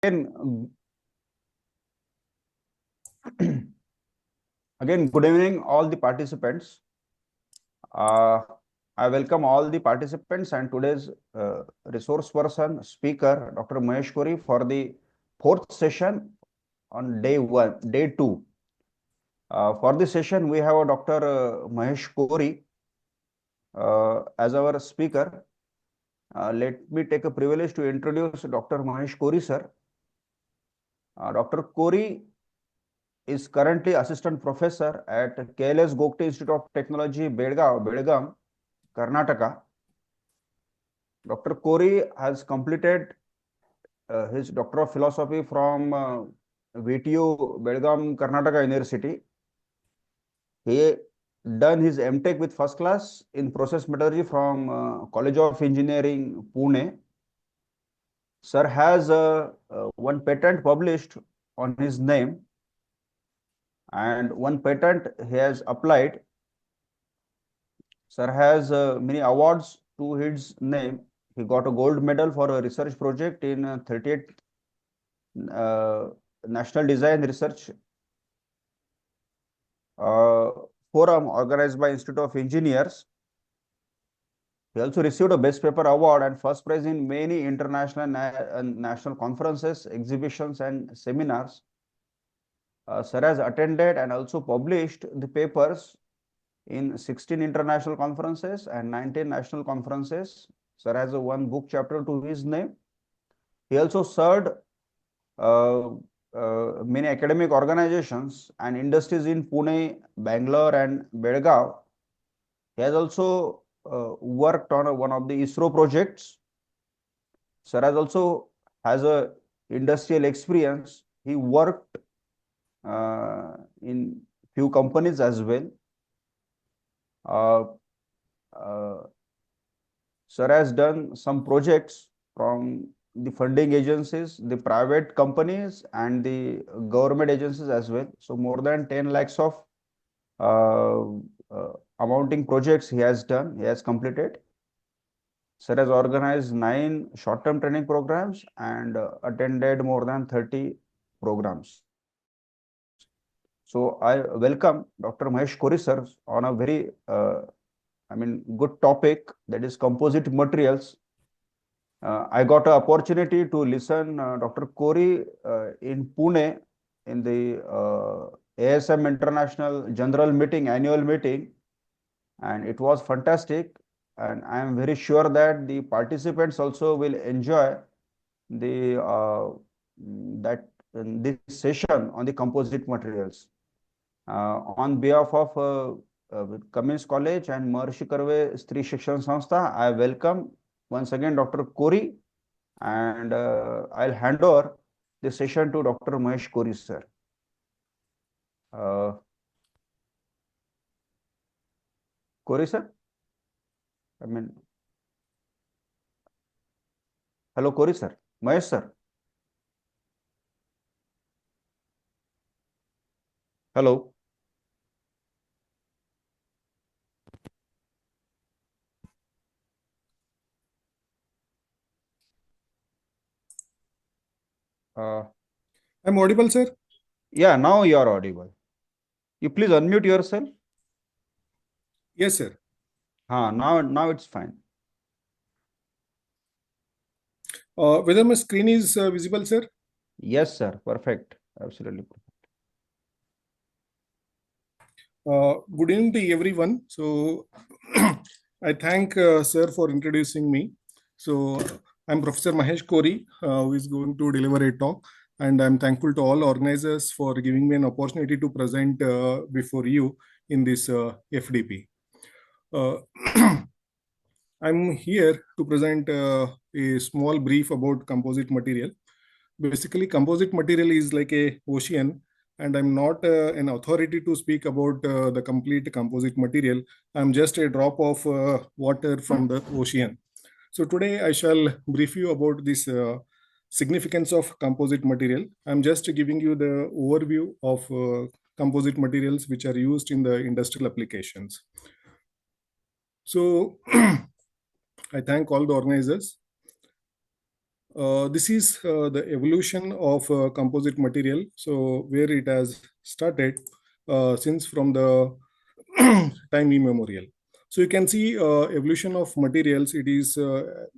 Again, good evening, all the participants. I welcome all the participants and today's resource person speaker, Dr. Mahesh Kori, for the fourth session on day two. For this session, we have Dr. Mahesh Kori as our speaker. Let me take a privilege to introduce Dr. Mahesh Kori, sir. Dr. Kori is currently assistant professor at KLS Gogte Institute of Technology, Belgaum, Karnataka. Dr. Kori has completed his Doctor of Philosophy from VTU, Belgaum, Karnataka University. He done his MTech with first class in process metallurgy from College of Engineering, Pune. Sir has one patent published on his name and one patent he has applied. Sir has many awards to his name. He got a gold medal for a research project in 38th National Design Research Forum organized by Institute of Engineers. He also received a Best Paper Award and first prize in many international and national conferences, exhibitions, and seminars. Sir has attended and also published the papers in 16 international conferences and 19 national conferences. Sir has one book chapter to his name. He also served many academic organizations and industries in Pune, Bangalore, and Belgaum. He has also worked on one of the ISRO projects. Sir has also has a industrial experience. He worked in few companies as well. Sir has done some projects from the funding agencies, the private companies, and the government agencies as well. So more than 10 lakhs of amounting projects he has done, he has completed. Sir has organized 9 short-term training programs and attended more than 30 programs. So I welcome Dr. Mahesh Kori, sir, on a very good topic, that is composite materials. I got an opportunity to listen Dr. Kori in Pune in the ASM International General Meeting, annual meeting, and it was fantastic. And I am very sure that the participants also will enjoy the this session on the composite materials. On behalf of Cummins College and Maharshi Karve Stri Shikshan Sanstha, I welcome once again Dr. Kori, and I'll hand over the session to Dr. Mahesh Kori, sir. Kori, sir? Hello, Kori, sir. Mahesh, sir. Hello. I'm audible, sir? Yeah, now you are audible. You please unmute yourself. Yes, sir. Now it's fine. Whether my screen is visible, sir? Yes, sir. Perfect. Absolutely perfect. Good evening to everyone. So I thank sir for introducing me. So I'm Professor Mahesh Kori, who is going to deliver a talk. And I'm thankful to all organizers for giving me an opportunity to present before you in this FDP. I'm here to present a small brief about composite material. Basically, composite material is like a ocean, and I'm not an authority to speak about the complete composite material. I'm just a drop of water from the ocean. So today I shall brief you about this significance of composite material. I'm just giving you the overview of composite materials which are used in the industrial applications. So I thank all the organizers. This is the evolution of composite material. So where it has started since from the time immemorial. So you can see evolution of materials. It is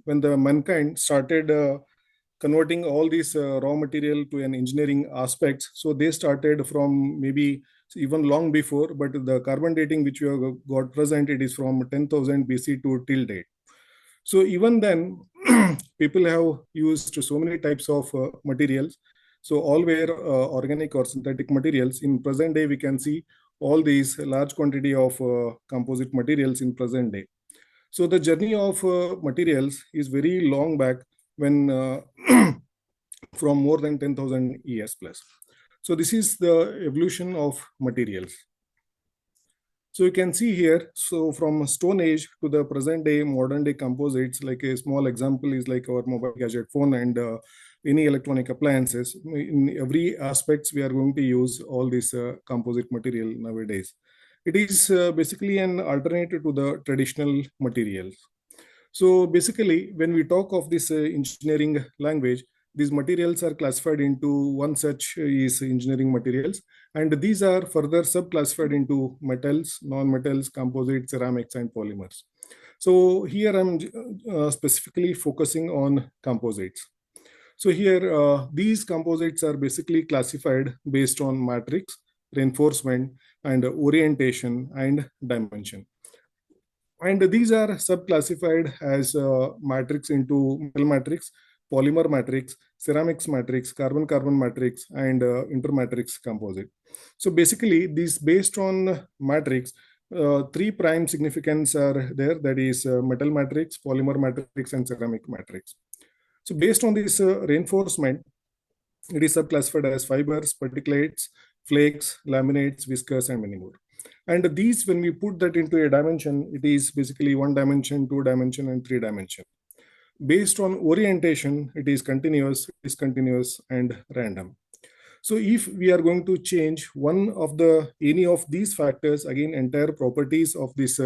when the mankind started converting all these raw material to an engineering aspects. So they started from maybe even long before, but the carbon dating which we have got present, it is from 10,000 BC to till date. So even then, people have used so many types of materials. So all were organic or synthetic materials. In present day, we can see all these large quantity of composite materials in present day. So the journey of materials is very long back when from more than 10,000 years plus. So this is the evolution of materials. So you can see here, so from Stone Age to the present day, modern day composites, like a small example is like our mobile gadget phone and any electronic appliances. In every aspects, we are going to use all this composite material nowadays. It is basically an alternative to the traditional materials. So basically, when we talk of this engineering language, these materials are classified into one such is engineering materials, and these are further subclassified into metals, non-metals, composites, ceramics, and polymers. So here I'm specifically focusing on composites. So here, these composites are basically classified based on matrix, reinforcement, and orientation and dimension. And these are subclassified as matrix into metal matrix, polymer matrix, ceramics matrix, carbon-carbon matrix, and intermatrix composite. So basically, these based on matrix, three prime significance are there. That is metal matrix, polymer matrix, and ceramic matrix. So based on this reinforcement, it is subclassified as fibers, particulates, flakes, laminates, viscous, and many more. And these, when we put that into a dimension, it is basically 1 dimension, 2 dimension, and 3 dimension. Based on orientation, it is continuous, discontinuous, and random. So if we are going to change one of any of these factors, again, entire properties of these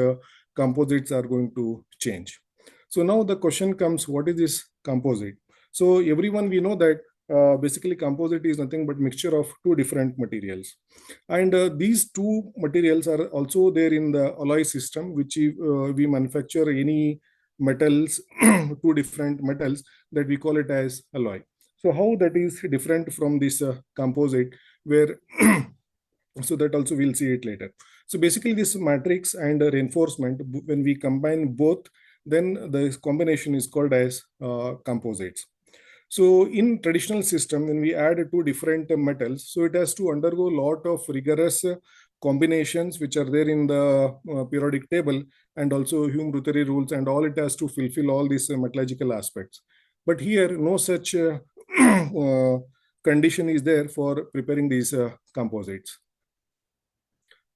composites are going to change. So now the question comes, what is this composite? So everyone, we know that basically composite is nothing but mixture of two different materials. And these two materials are also there in the alloy system, which we manufacture any metals, two different metals that we call it as alloy. So how that is different from this composite where, so that also we'll see it later. So basically this matrix and reinforcement, when we combine both, then the combination is called as composites. So in traditional system, when we add two different metals, so it has to undergo a lot of rigorous combinations which are there in the periodic table and also Hume-Rothery rules and all. It has to fulfill all these metallurgical aspects. But here, no such condition is there for preparing these composites.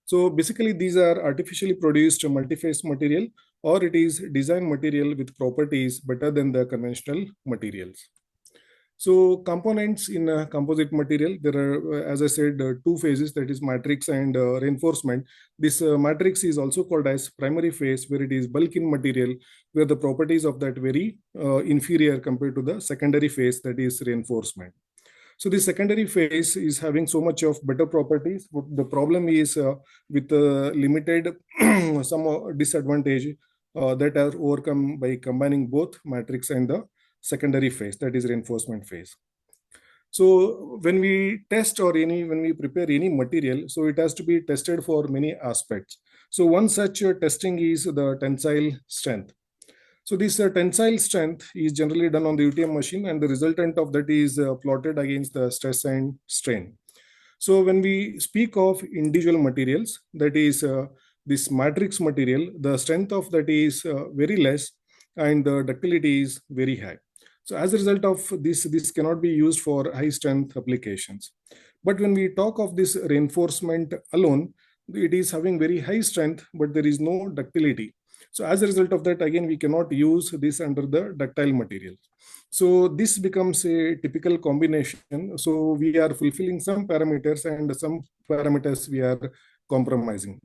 So basically, these are artificially produced multi-phase material, or it is design material with properties better than the conventional materials. So components in a composite material, there are, as I said, two phases, that is matrix and reinforcement. This matrix is also called as primary phase, where it is bulk in material, where the properties of that very inferior compared to the secondary phase, that is reinforcement. So the secondary phase is having so much of better properties. But the problem is with limited some disadvantage that are overcome by combining both matrix and the secondary phase, that is reinforcement phase. So when we test or when we prepare any material, so it has to be tested for many aspects. So one such testing is the tensile strength. So this tensile strength is generally done on the UTM machine, and the resultant of that is plotted against the stress and strain. So when we speak of individual materials, that is this matrix material, the strength of that is very less and the ductility is very high. So as a result of this cannot be used for high strength applications. But when we talk of this reinforcement alone, it is having very high strength, but there is no ductility. So as a result of that, again, we cannot use this under the ductile material. So this becomes a typical combination. So we are fulfilling some parameters and some parameters we are compromising.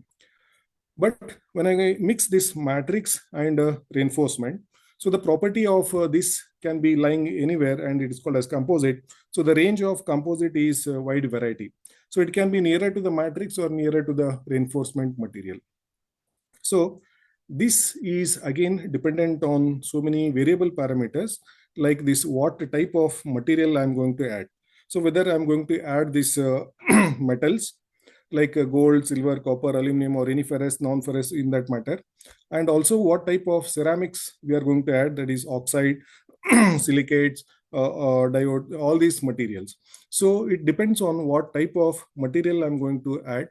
But when I mix this matrix and reinforcement, so the property of this can be lying anywhere, and it is called as composite. So the range of composite is a wide variety. So it can be nearer to the matrix or nearer to the reinforcement material. So this is again dependent on so many variable parameters, like this, what type of material I'm going to add. So whether I'm going to add this metals like gold, silver, copper, aluminum, or any ferrous, non-ferrous in that matter, and also what type of ceramics we are going to add, that is oxide, silicates, diode, all these materials. So it depends on what type of material I'm going to add,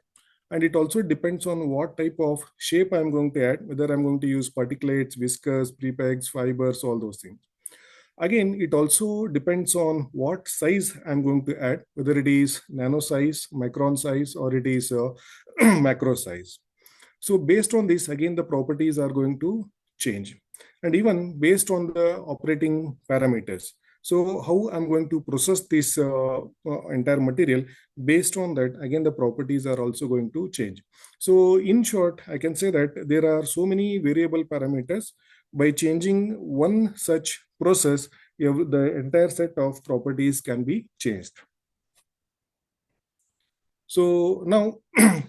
and it also depends on what type of shape I'm going to add, whether I'm going to use particulates, viscous, prepegs, fibers, all those things. Again, it also depends on what size I'm going to add, whether it is nano size, micron size, or it is macro size. So based on this, again, the properties are going to change. And even based on the operating parameters. So how I'm going to process this entire material, based on that, again, the properties are also going to change. So in short, I can say that there are so many variable parameters. By changing one such process, the entire set of properties can be changed. So now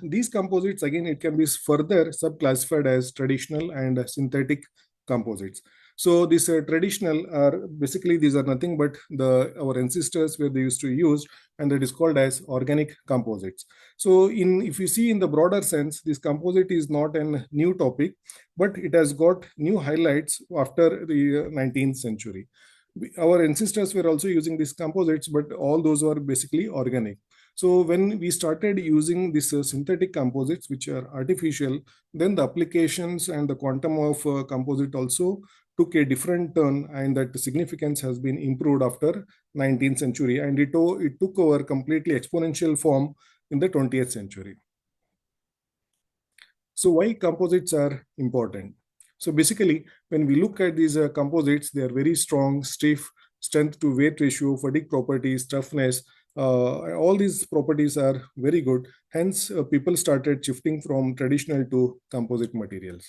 these composites, again, it can be further subclassified as traditional and synthetic composites. So these traditional are basically, these are nothing but our ancestors where they used to use, and that is called as organic composites. So if you see in the broader sense, this composite is not a new topic, but it has got new highlights after the 19th century. Our ancestors were also using these composites, but all those were basically organic. So when we started using these synthetic composites, which are artificial, then the applications and the quantum of composite also took a different turn, and that significance has been improved after 19th century, and it took over completely exponential form in the 20th century. So why composites are important? So basically, when we look at these composites, they are very strong, stiff, strength to weight ratio, fatigue properties, toughness. All these properties are very good. Hence, people started shifting from traditional to composite materials.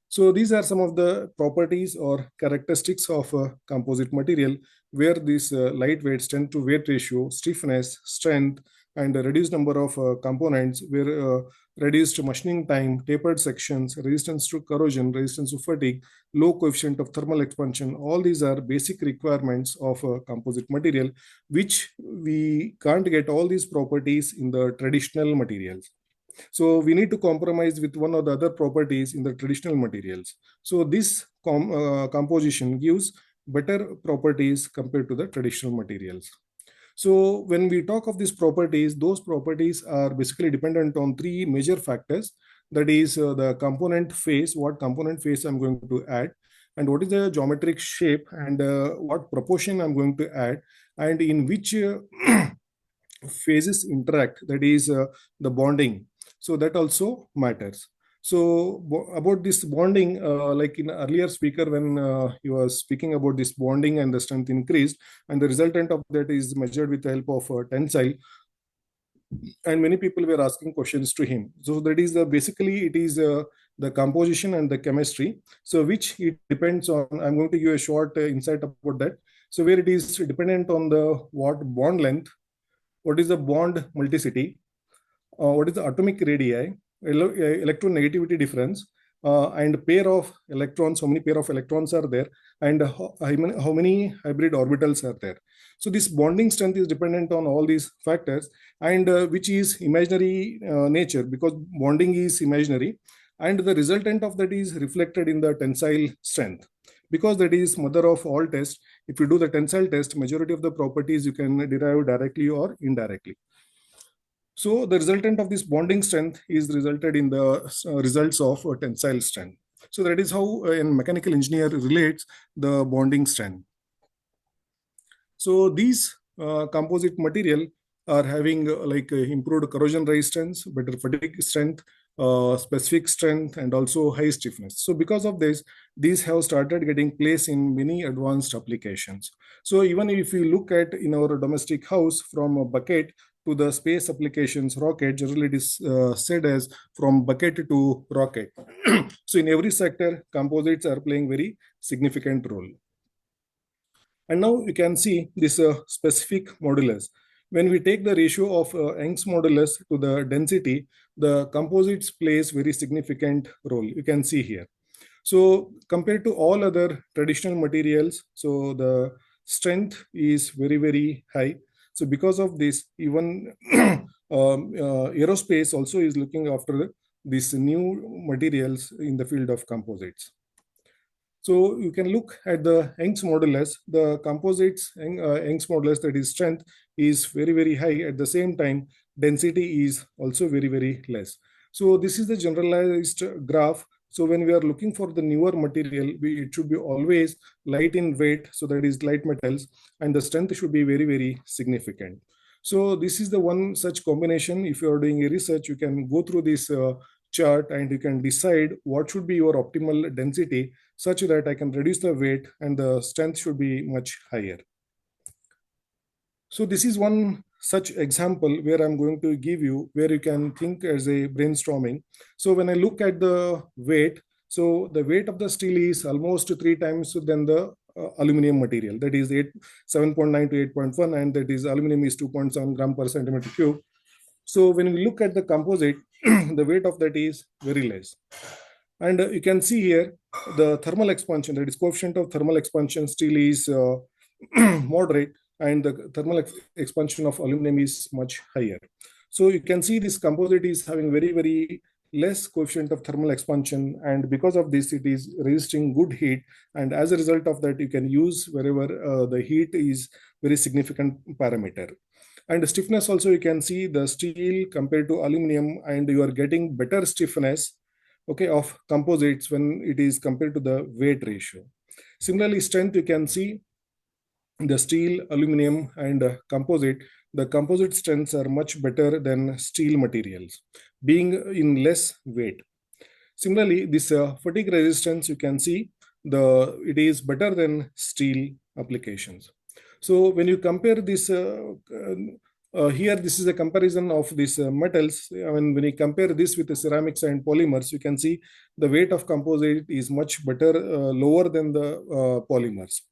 So these are some of the properties or characteristics of a composite material, where this lightweight, strength to weight ratio, stiffness, strength, and a reduced number of components, where reduced machining time, tapered sections, resistance to corrosion, resistance to fatigue, low coefficient of thermal expansion, all these are basic requirements of a composite material, which we can't get all these properties in the traditional materials. So we need to compromise with one or the other properties in the traditional materials. So this composition gives better properties compared to the traditional materials. So when we talk of these properties, those properties are basically dependent on three major factors. That is the component phase, what component phase I'm going to add, and what is the geometric shape, and what proportion I'm going to add, and in which phases interact, that is the bonding. So that also matters. So about this bonding, like in earlier speaker, when he was speaking about this bonding and the strength increased, and the resultant of that is measured with the help of tensile, and many people were asking questions to him. So that is basically it is the composition and the chemistry. So which it depends on. I'm going to give a short insight about that. So where it is dependent on the what bond length, what is the bond multiplicity, what is the atomic radii, electronegativity difference, and pair of electrons, how many pair of electrons are there, and how many hybrid orbitals are there. So this bonding strength is dependent on all these factors, and which is imaginary nature, because bonding is imaginary, and the resultant of that is reflected in the tensile strength, because that is mother of all tests. If you do the tensile test, majority of the properties you can derive directly or indirectly. So the resultant of this bonding strength is resulted in the results of tensile strength. So that is how a mechanical engineer relates the bonding strength. So these composite material are having improved corrosion resistance, better fatigue strength, specific strength, and also high stiffness. So because of this, these have started getting place in many advanced applications. So even if you look at in our domestic house, from a bucket to the space applications, rocket, generally it is said as from bucket to rocket. So in every sector, composites are playing very significant role. And now you can see this specific modulus. When we take the ratio of Young's modulus to the density, the composites plays very significant role. You can see here. So compared to all other traditional materials, so the strength is very, very high. So because of this, even aerospace also is looking after these new materials in the field of composites. So you can look at the Young's modulus. The composites Young's modulus, that is strength, is very, very high. At the same time, density is also very, very less. So this is the generalized graph. So when we are looking for the newer material, it should be always light in weight, so that is light metals, and the strength should be very, very significant. So this is the one such combination. If you are doing a research, you can go through this chart and you can decide what should be your optimal density, such that I can reduce the weight and the strength should be much higher. So this is one such example where I'm going to give you, where you can think as a brainstorming. So when I look at the weight, so the weight of the steel is almost 3 times than the aluminum material, that is 7.9 to 8.1, and that is aluminum is 2.7 gram per centimeter cube. So when we look at the composite, the weight of that is very less. And you can see here the thermal expansion, that is coefficient of thermal expansion, steel is moderate, and the thermal expansion of aluminum is much higher. So you can see this composite is having very, very less coefficient of thermal expansion, and because of this, it is resisting good heat. And as a result of that, you can use wherever the heat is very significant parameter. And stiffness also, you can see the steel compared to aluminum, and you are getting better stiffness, okay, of composites when it is compared to the weight ratio. Similarly, strength, you can see the steel, aluminum, and composite, the composite strengths are much better than steel materials, being in less weight. Similarly, this fatigue resistance, you can see it is better than steel applications. So when you compare this, here this is a comparison of these metals. When you compare this with the ceramics and polymers, you can see the weight of composite is much better, lower than the polymers.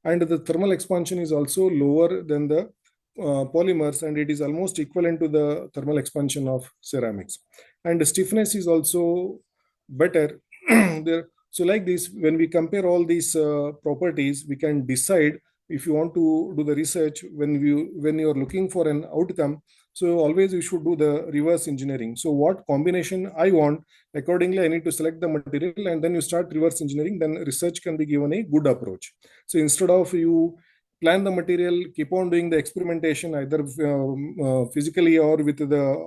And the thermal expansion is also lower than the polymers, and it is almost equivalent to the thermal expansion of ceramics. And the stiffness is also better there. So like this, when we compare all these properties, we can decide if you want to do the research when you are looking for an outcome. So always you should do the reverse engineering. So what combination I want, accordingly I need to select the material, and then you start reverse engineering, then research can be given a good approach. So instead of you plan the material, keep on doing the experimentation either physically or with the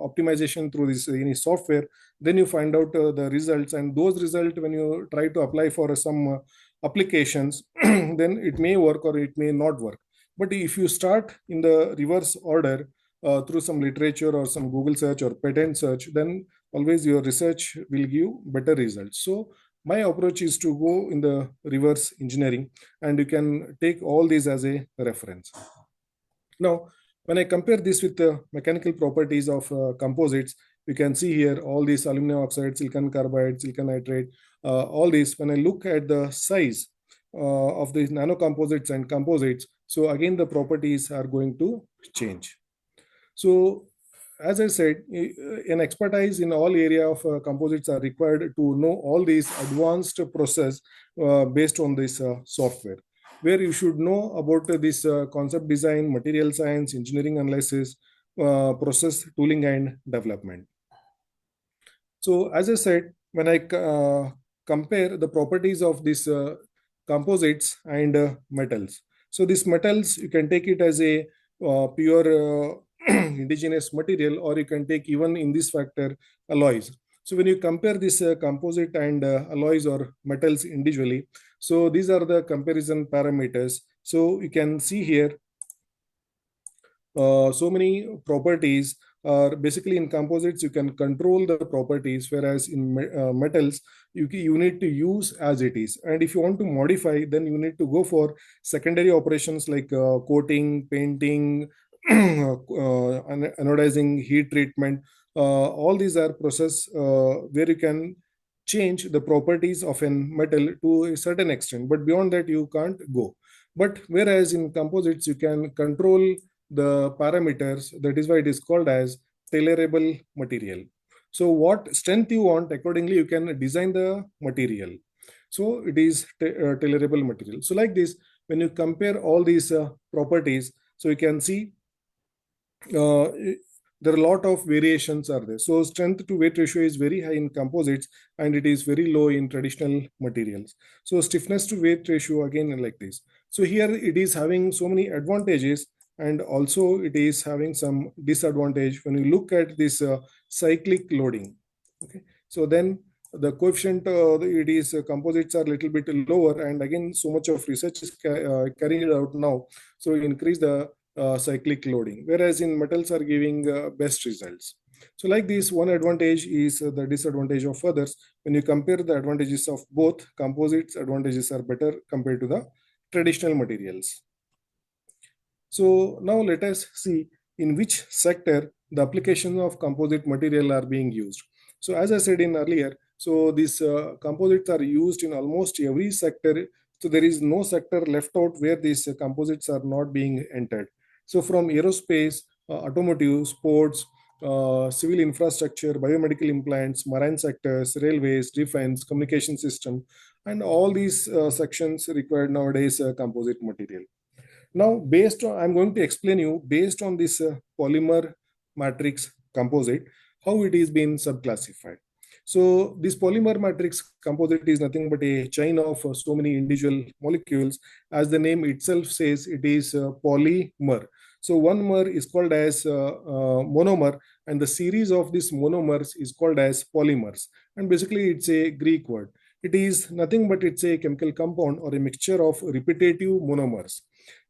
optimization through this any software, then you find out the results, and those results when you try to apply for some applications, then it may work or it may not work. But if you start in the reverse order through some literature or some Google search or patent search, then always your research will give better results. So my approach is to go in the reverse engineering, and you can take all these as a reference. Now, when I compare this with the mechanical properties of composites, you can see here all these aluminum oxide, silicon carbide, silicon nitride, all these. When I look at the size of these nanocomposites and composites, so again the properties are going to change. So as I said, an expertise in all area of composites are required to know all these advanced process based on this software, where you should know about this concept design, material science, engineering analysis, process tooling and development. So as I said, when I compare the properties of these composites and metals, so these metals, you can take it as a pure indigenous material, or you can take even in this factor alloys. So when you compare this composite and alloys or metals individually, so these are the comparison parameters. So you can see here so many properties. Basically in composites you can control the properties, whereas in metals you need to use as it is, and if you want to modify, then you need to go for secondary operations like coating, painting, anodizing, heat treatment. All these are process where you can change the properties of a metal to a certain extent, but beyond that you can't go. But whereas in composites, you can control the parameters. That is why it is called as tailorable material. So what strength you want, accordingly, you can design the material. So it is tailorable material. So like this, when you compare all these properties, so you can see uh, there are a lot of variations are there. So strength to weight ratio is very high in composites and it is very low in traditional materials. So stiffness to weight ratio again like this. So here it is having so many advantages and also it is having some disadvantage when you look at this cyclic loading. Okay, so then the coefficient it is composites are a little bit lower, and again so much of research is carried out now, so increase the cyclic loading, whereas in metals are giving best results. So like this, one advantage is the disadvantage of others. When you compare the advantages of both, composites advantages are better compared to the traditional materials. So now let us see in which sector the applications of composite material are being used. So as I said in earlier, so these composites are used in almost every sector. So there is no sector left out where these composites are not being entered. So from aerospace, automotive, sports, civil infrastructure, biomedical implants, marine sectors, railways, defense, communication system, and all these sections required nowadays composite material. Now, I'm going to explain you based on this polymer matrix composite, how it is being subclassified. So this polymer matrix composite is nothing but a chain of so many individual molecules. As the name itself says, it is polymer. So one mer is called as monomer, and the series of these monomers is called as polymers. And basically, it's a Greek word. It is nothing but it's a chemical compound or a mixture of repetitive monomers.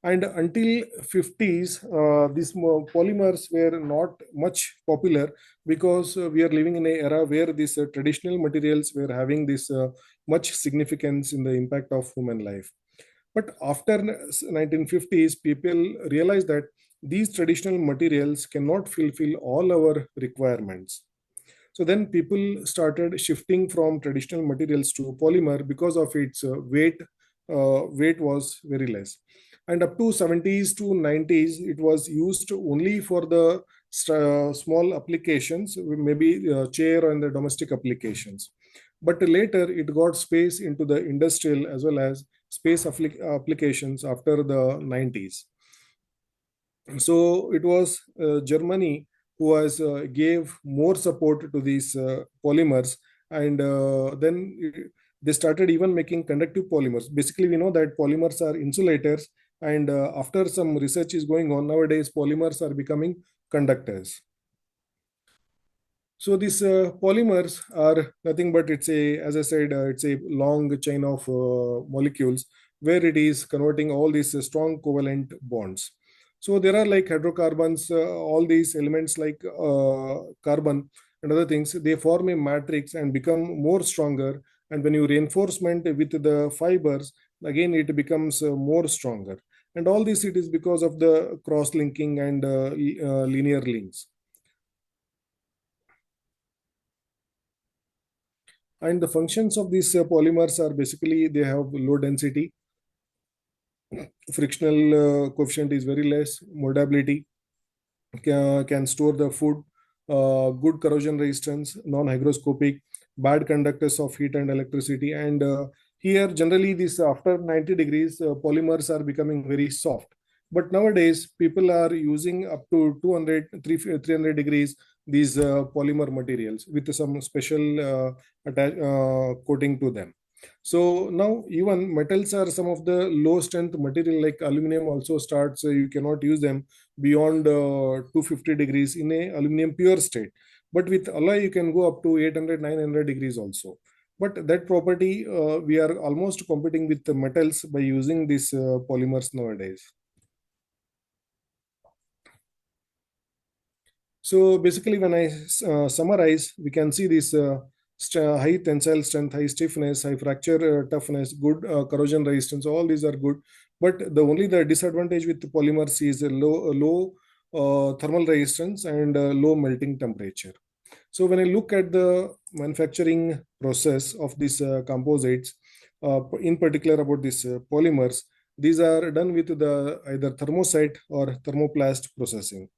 And until 50s, these polymers were not much popular because we are living in an era where these traditional materials were having this much significance in the impact of human life. But after 1950s, people realized that these traditional materials cannot fulfill all our requirements. So then people started shifting from traditional materials to polymer because of its weight. Weight was very less, and up to 70s to 90s, it was used only for the small applications, maybe chair and the domestic applications. But later, it got space into the industrial as well as space applications after the 90s. So it was Germany who was gave more support to these polymers, and then they started even making conductive polymers. Basically, we know that polymers are insulators, and after some research is going on nowadays, polymers are becoming conductors. So these polymers are nothing but it's a, as I said, it's a long chain of molecules where it is converting all these strong covalent bonds. So there are like hydrocarbons, all these elements like carbon and other things, they form a matrix and become more stronger. And when you reinforcement with the fibers, again it becomes more stronger. And all this it is because of the cross linking and linear links. And the functions of these polymers are basically they have low density, frictional coefficient is very less, moldability, can store the food, good corrosion resistance, non-hygroscopic, bad conductors of heat and electricity. And here generally this after 90 degrees polymers are becoming very soft. But nowadays people are using up to 200, 300 degrees these polymer materials with some special coating to them. So now even metals are some of the low strength material like aluminum also starts, you cannot use them beyond 250 degrees in a aluminum pure state. But with alloy, you can go up to 800, 900 degrees also. But that property, we are almost competing with the metals by using these polymers nowadays. So basically, when I summarize, we can see this high tensile strength, high stiffness, high fracture toughness, good corrosion resistance. All these are good, but the disadvantage with the polymers is a low thermal resistance and low melting temperature. So when I look at the manufacturing process of these composites, in particular about these polymers, these are done with the either thermoset or thermoplast processing.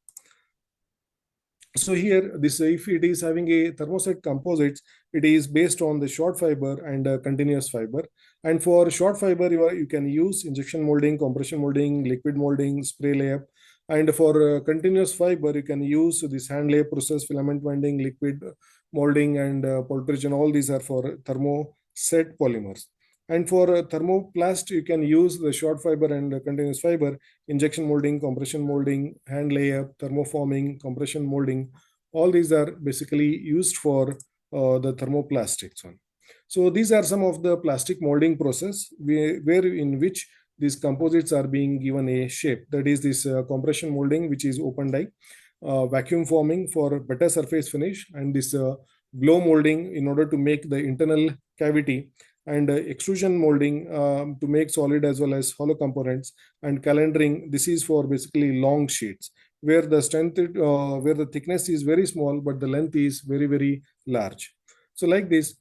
So here, this if it is having a thermoset composites, it is based on the short fiber and continuous fiber. And for short fiber, you can use injection molding, compression molding, liquid molding, spray layup. And for continuous fiber, you can use this hand layup process, filament winding, liquid molding, and pulverization. All these are for thermoset polymers. And for thermoplast, you can use the short fiber and continuous fiber, injection molding, compression molding, hand layup, thermoforming, compression molding. All these are basically used for the thermoplastics one. So these are some of the plastic molding process where in which these composites are being given a shape. That is this compression molding, which is open die, vacuum forming for better surface finish, and this blow molding in order to make the internal cavity, and extrusion molding to make solid as well as hollow components, and calendering. This is for basically long sheets where the strength, where the thickness is very small but the length is very, very large. So like this,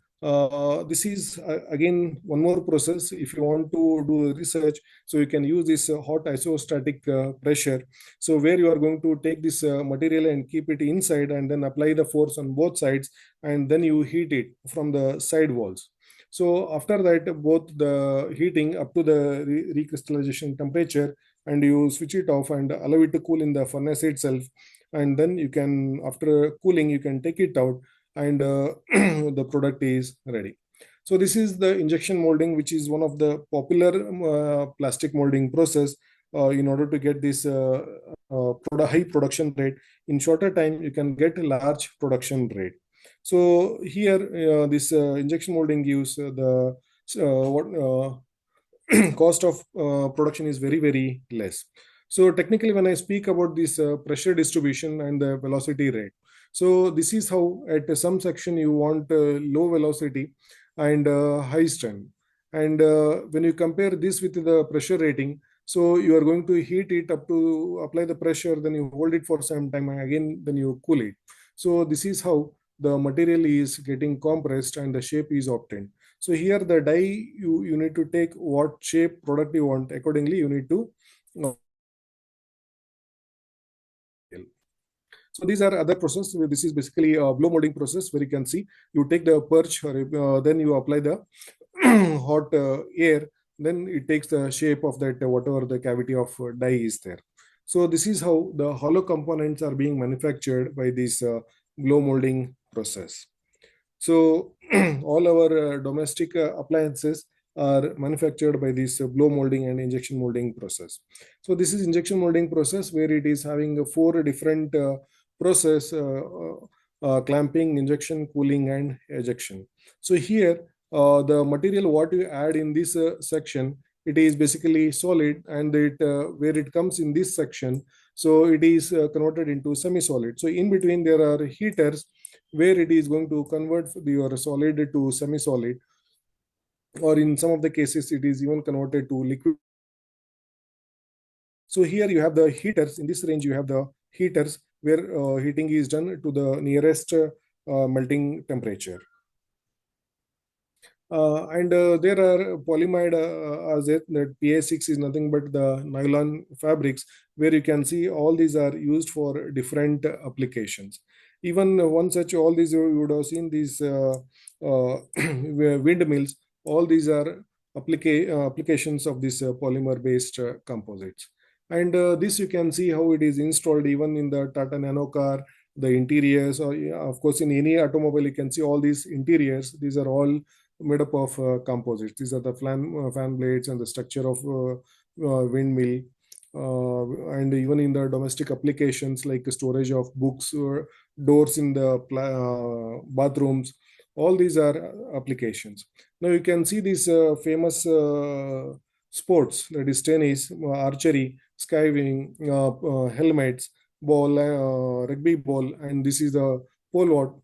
this is again one more process. If you want to do research, so you can use this hot isostatic pressure. So where you are going to take this material and keep it inside and then apply the force on both sides, and then you heat it from the side walls. So after that, both the heating up to the recrystallization temperature, and you switch it off and allow it to cool in the furnace itself. And then you can, after cooling, you can take it out, and the product is ready. So this is the injection molding, which is one of the popular plastic molding process in order to get this high production rate. In shorter time, you can get a large production rate. So here, this injection molding gives the cost of production is very, very less. So technically, when I speak about this pressure distribution and the velocity rate, so this is how at some section you want low velocity and high strength. And when you compare this with the pressure rating, so you are going to heat it up to apply the pressure, then you hold it for some time, and again, then you cool it. So this is how the material is getting compressed and the shape is obtained. So here the die, you need to take what shape product you want. Accordingly, you need to. So these are other process. This is basically a blow molding process where you can see you take the perch, then you apply the hot air, then it takes the shape of that whatever the cavity of die is there. So this is how the hollow components are being manufactured by this blow molding process. So all our domestic appliances are manufactured by this blow molding and injection molding process. So this is injection molding process where it is having 4 different process: clamping, injection, cooling, and ejection. So here, the material what you add in this section, it is basically solid, and it where it comes in this section, so it is converted into semi-solid. So in between there are heaters where it is going to convert your solid to semi-solid, or in some of the cases it is even converted to liquid. So here you have the heaters. In this range you have the heaters where heating is done to the nearest melting temperature. And there are polyamide, as that PA6 is nothing but the nylon fabrics, where you can see all these are used for different applications. Even one such, all these you would have seen these windmills. All these are applications of this polymer-based composites. And this you can see how it is installed even in the Tata Nano car, the interiors, or of course in any automobile you can see all these interiors. These are all made up of composites. These are the fan blades and the structure of windmill. And even in the domestic applications like storage of books or doors in the bathrooms, all these are applications. Now you can see these famous sports, that is tennis, archery, skydiving, helmets, ball, rugby ball, and this is the pole vault.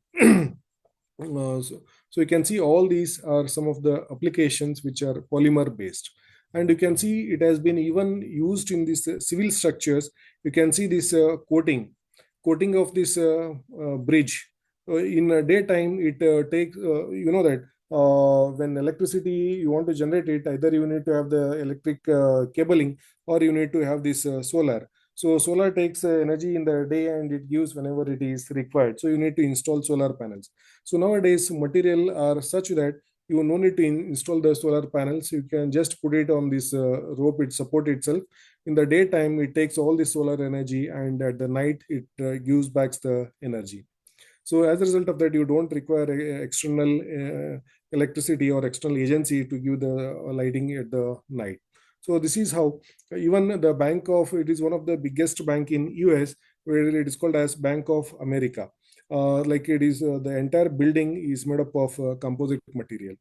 So you can see all these are some of the applications which are polymer based. And you can see it has been even used in these civil structures. You can see this coating of this bridge. In daytime, it takes, you know that when electricity you want to generate it, either you need to have the electric cabling, or you need to have this solar. So solar takes energy in the day and it gives whenever it is required. So you need to install solar panels. So nowadays material are such that you no need to install the solar panels. You can just put it on this rope, it support itself. In the daytime it takes all the solar energy, and at the night it gives back the energy. So as a result of that, you don't require external electricity or external agency to give the lighting at the night. So this is how even the Bank of, it is one of the biggest bank in US, where it is called as Bank of America. Like it is the entire building is made up of composite material,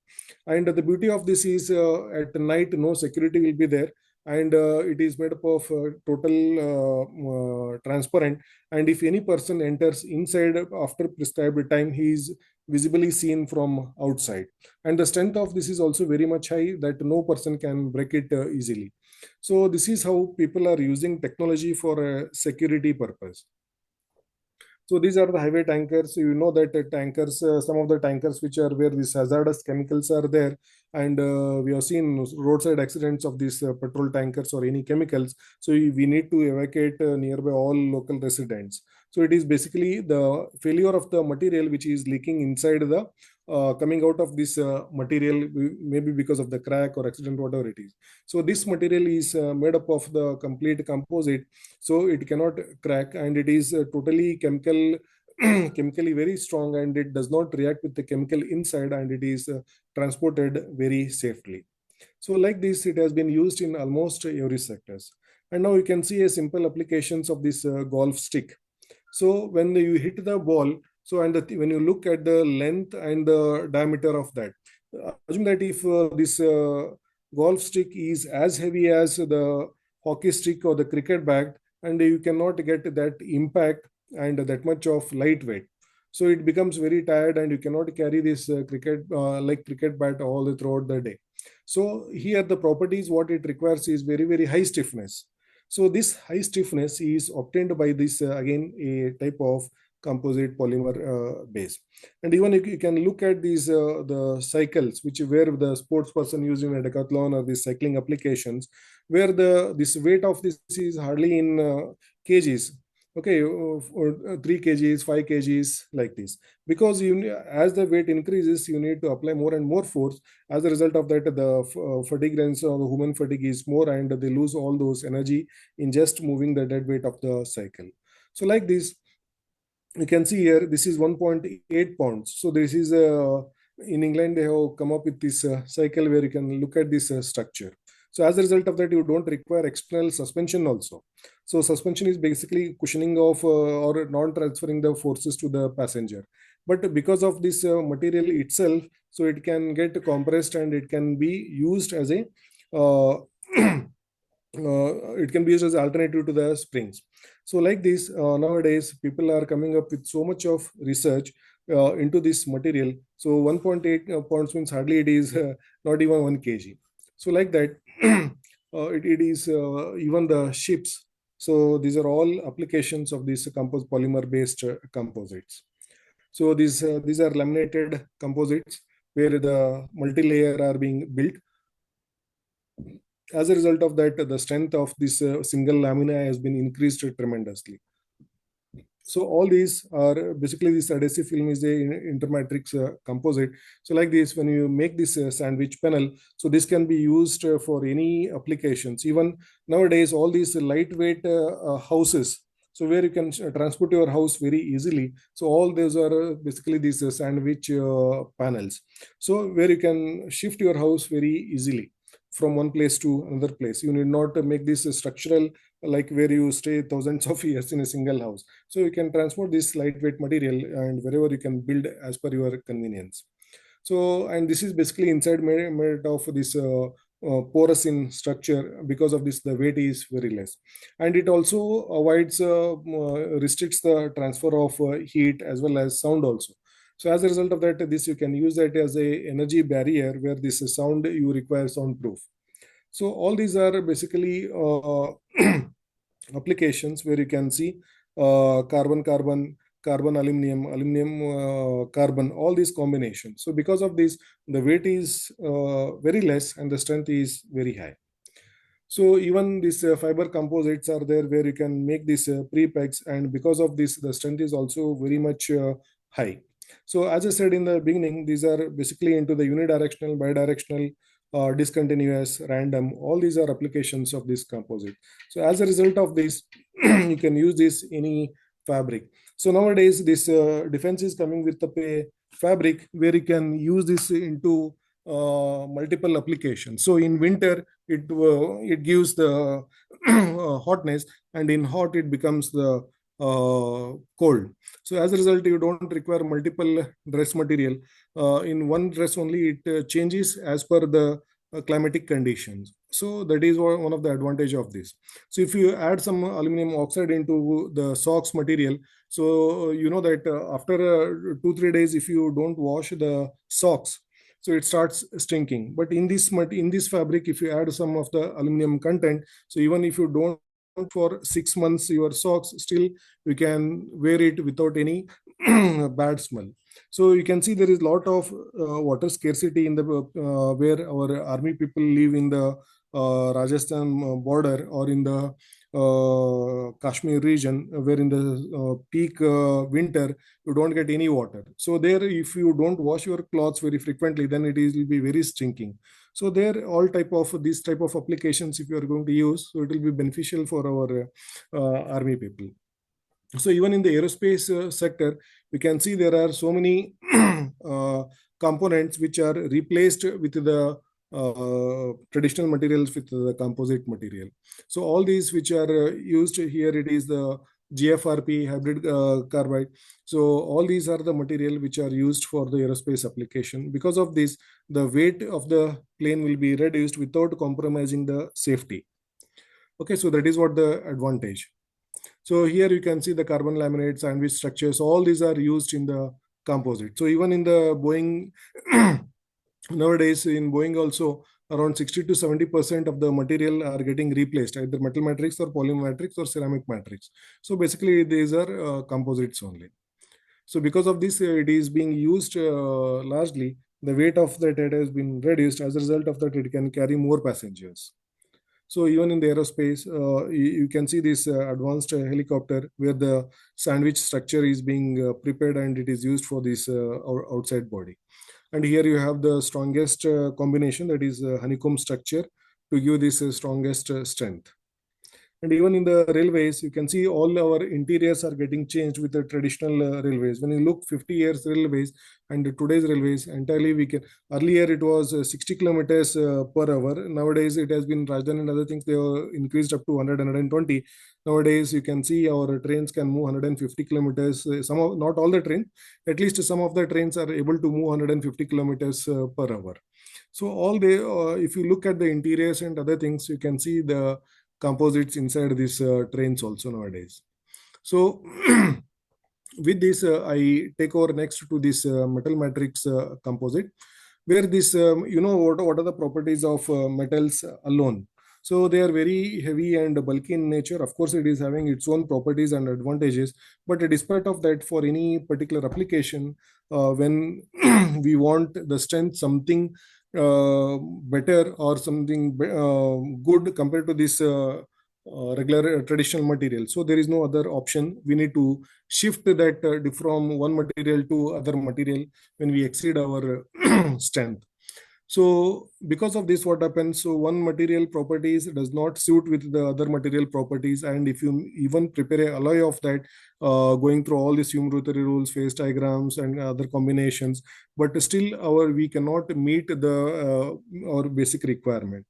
and the beauty of this is at night no security will be there, and it is made up of total transparent, and if any person enters inside after prescribed time, he is visibly seen from outside, and the strength of this is also very much high that no person can break it easily. So this is how people are using technology for a security purpose. So these are the highway tankers. You know that tankers, some of the tankers which are where these hazardous chemicals are there, and we have seen roadside accidents of these petrol tankers or any chemicals. So we need to evacuate nearby all local residents. So it is basically the failure of the material which is leaking inside the coming out of this material, maybe because of the crack or accident, whatever it is. So this material is made up of the complete composite, so it cannot crack, and it is totally chemical chemically very strong, and it does not react with the chemical inside, and it is transported very safely. So like this, it has been used in almost every sectors. And now you can see a simple applications of this golf stick. So when you hit the ball, so and when you look at the length and the diameter of that, assume that if this golf stick is as heavy as the hockey stick or the cricket bat, and you cannot get that impact and that much of lightweight, so it becomes very tired, and you cannot carry this cricket like cricket bat all throughout the day. So here the properties what it requires is very high stiffness. So this high stiffness is obtained by this again a type of composite polymer base. And even if you can look at these the cycles which where the sports person using a decathlon or the cycling applications, where the this weight of this is hardly in kgs. Okay, 3 kgs, 5 kgs, like this, because you as the weight increases, you need to apply more and more force. As a result of that, the fatigue range or the human fatigue is more, and they lose all those energy in just moving the dead weight of the cycle. So like this, you can see here, this is 1.8 pounds. So this is in England, they have come up with this cycle where you can look at this structure. So as a result of that, you don't require external suspension also. So suspension is basically cushioning of or non-transferring the forces to the passenger. But because of this material itself, so it can get compressed, and it can be used as a it can be used as an alternative to the springs. So like this, nowadays people are coming up with so much of research into this material. So 1.8 pounds means hardly it is not even 1 kg. So like that, it is even the ships. So these are all applications of these polymer based composites. So these are laminated composites where the multi-layer are being built. As a result of that, the strength of this single lamina has been increased tremendously. So all these are basically, this adhesive film is a intermatrix composite. So like this, when you make this sandwich panel, so this can be used for any applications. Even nowadays, all these lightweight houses, so where you can transport your house very easily. So all those are basically these sandwich panels. So where you can shift your house very easily from one place to another place. You need not make this structural, like where you stay thousands of years in a single house. So you can transport this lightweight material, and wherever you can build as per your convenience. So, and this is basically inside made of this porous in structure. Because of this, the weight is very less, and it also avoids restricts the transfer of heat as well as sound also. So as a result of that, this you can use that as a energy barrier, where this sound you require soundproof. So all these are basically applications where you can see carbon carbon aluminum, carbon, all these combinations. So because of this, the weight is very less and the strength is very high. So even these fiber composites are there where you can make these pre-pegs, and because of this, the strength is also very much high. So as I said in the beginning, these are basically into the unidirectional, bidirectional, discontinuous, random. All these are applications of this composite. So as a result of this, you can use this any fabric. So nowadays, this defense is coming with the fabric where you can use this into multiple applications. So in winter, it gives the hotness, and in hot it becomes the cold. So as a result, you don't require multiple dress material. In one dress only, it changes as per the climatic conditions. So that is one of the advantage of this. So if you add some aluminum oxide into the socks material, so you know that after 2-3 days, if you don't wash the socks, so it starts stinking. But in this fabric, if you add some of the aluminum content, so even if you don't for 6 months your socks, still you can wear it without any bad smell. So you can see there is a lot of water scarcity in the where our army people live in the Rajasthan border, or in the Kashmir region, where in the peak winter you don't get any water. So there, if you don't wash your clothes very frequently, then it will be very stinking. So there, all type of these type of applications, if you are going to use, so it will be beneficial for our army people. So even in the aerospace sector, we can see there are so many components which are replaced with the traditional materials with the composite material. So all these which are used here, it is the GFRP, hybrid carbide. So all these are the material which are used for the aerospace application. Because of this, the weight of the plane will be reduced without compromising the safety. Okay, so that is what the advantage. So here you can see the carbon laminate, sandwich structures, all these are used in the composite. So even in the Boeing, nowadays in Boeing also, around 60 to 70% of the material are getting replaced, either metal matrix or polymer matrix or ceramic matrix. So basically these are composites only. So because of this, it is being used largely. The weight of that has been reduced. As a result of that, it can carry more passengers. So even in the aerospace, you can see this advanced helicopter where the sandwich structure is being prepared, and it is used for this outside body. And here you have the strongest combination, that is honeycomb structure, to give this strongest strength. And even in the railways, you can see all our interiors are getting changed with the traditional railways. When you look 50 years railways and today's railways, entirely we can, earlier it was 60 kilometers per hour. Nowadays it has been, Rajdhani and other things, they are increased up to 100, 120. Nowadays you can see our trains can move 150 kilometers. Some of, not all the trains, at least some of the trains are able to move 150 kilometers per hour. So all they, if you look at the interiors and other things, you can see the composites inside these trains also nowadays. So with this, I take over next to this metal matrix composite, where this, you know, what are the properties of metals alone. So they are very heavy and bulky in nature. Of course, it is having its own properties and advantages, but despite of that, for any particular application, when we want the strength something better or something good compared to this regular traditional material, so there is no other option. We need to shift that from one material to other material when we exceed our strength. So because of this, what happens, so one material properties does not suit with the other material properties, and if you even prepare a alloy of that, going through all these Hume-Rutherford rules, phase diagrams and other combinations, but still we cannot meet the our basic requirement.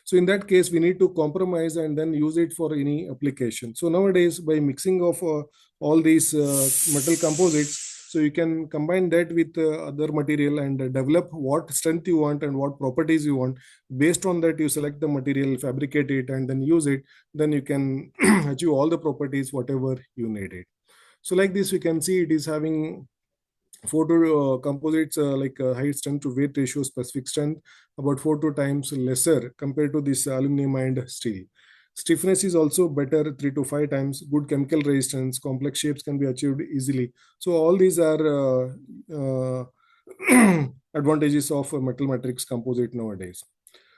So in that case, we need to compromise and then use it for any application. So nowadays, by mixing of all these metal composites, so you can combine that with other material and develop what strength you want and what properties you want. Based on that, you select the material, fabricate it, and then use it. Then you can achieve all the properties, whatever you need it. So like this, we can see it is having four composites like height strength to weight ratio, specific strength about 4 to times lesser compared to this aluminum and steel. Stiffness is also better 3 to 5 times. Good chemical resistance, complex shapes can be achieved easily. So all these are advantages of a metal matrix composite nowadays.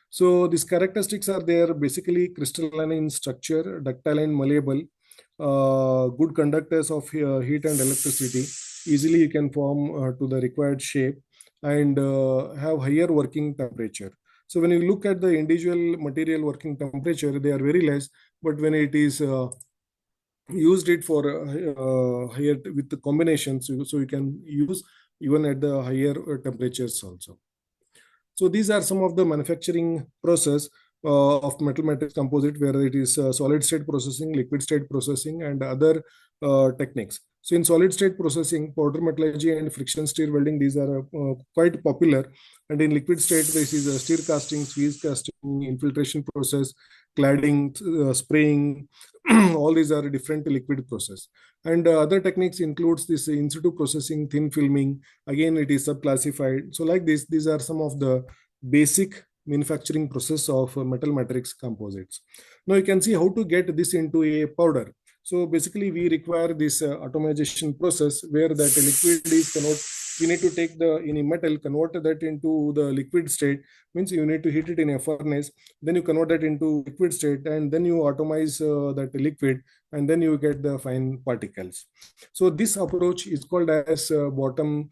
So these characteristics are there, basically crystalline in structure, ductile and malleable, good conductors of heat and electricity. Easily you can form to the required shape, and have higher working temperature. So when you look at the individual material working temperature, they are very less, but when it is used it for higher with the combinations, so you can use even at the higher temperatures also. So these are some of the manufacturing process of metal matrix composite, where it is solid state processing, liquid state processing, and other techniques. So in solid state processing, powder metallurgy and friction stir welding, these are quite popular. And in liquid state, this is stir casting, squeeze casting, infiltration process, cladding, spraying. All these are different liquid process. And other techniques includes this in situ processing, thin filming. Again, it is subclassified. So like this, these are some of the basic manufacturing process of metal matrix composites. Now you can see how to get this into a powder. So basically we require this atomization process, where that liquid is converted. We need to take the any metal, convert that into the liquid state. Means you need to heat it in a furnace, then you convert that into liquid state, and then you atomize that liquid, and then you get the fine particles. So this approach is called as bottom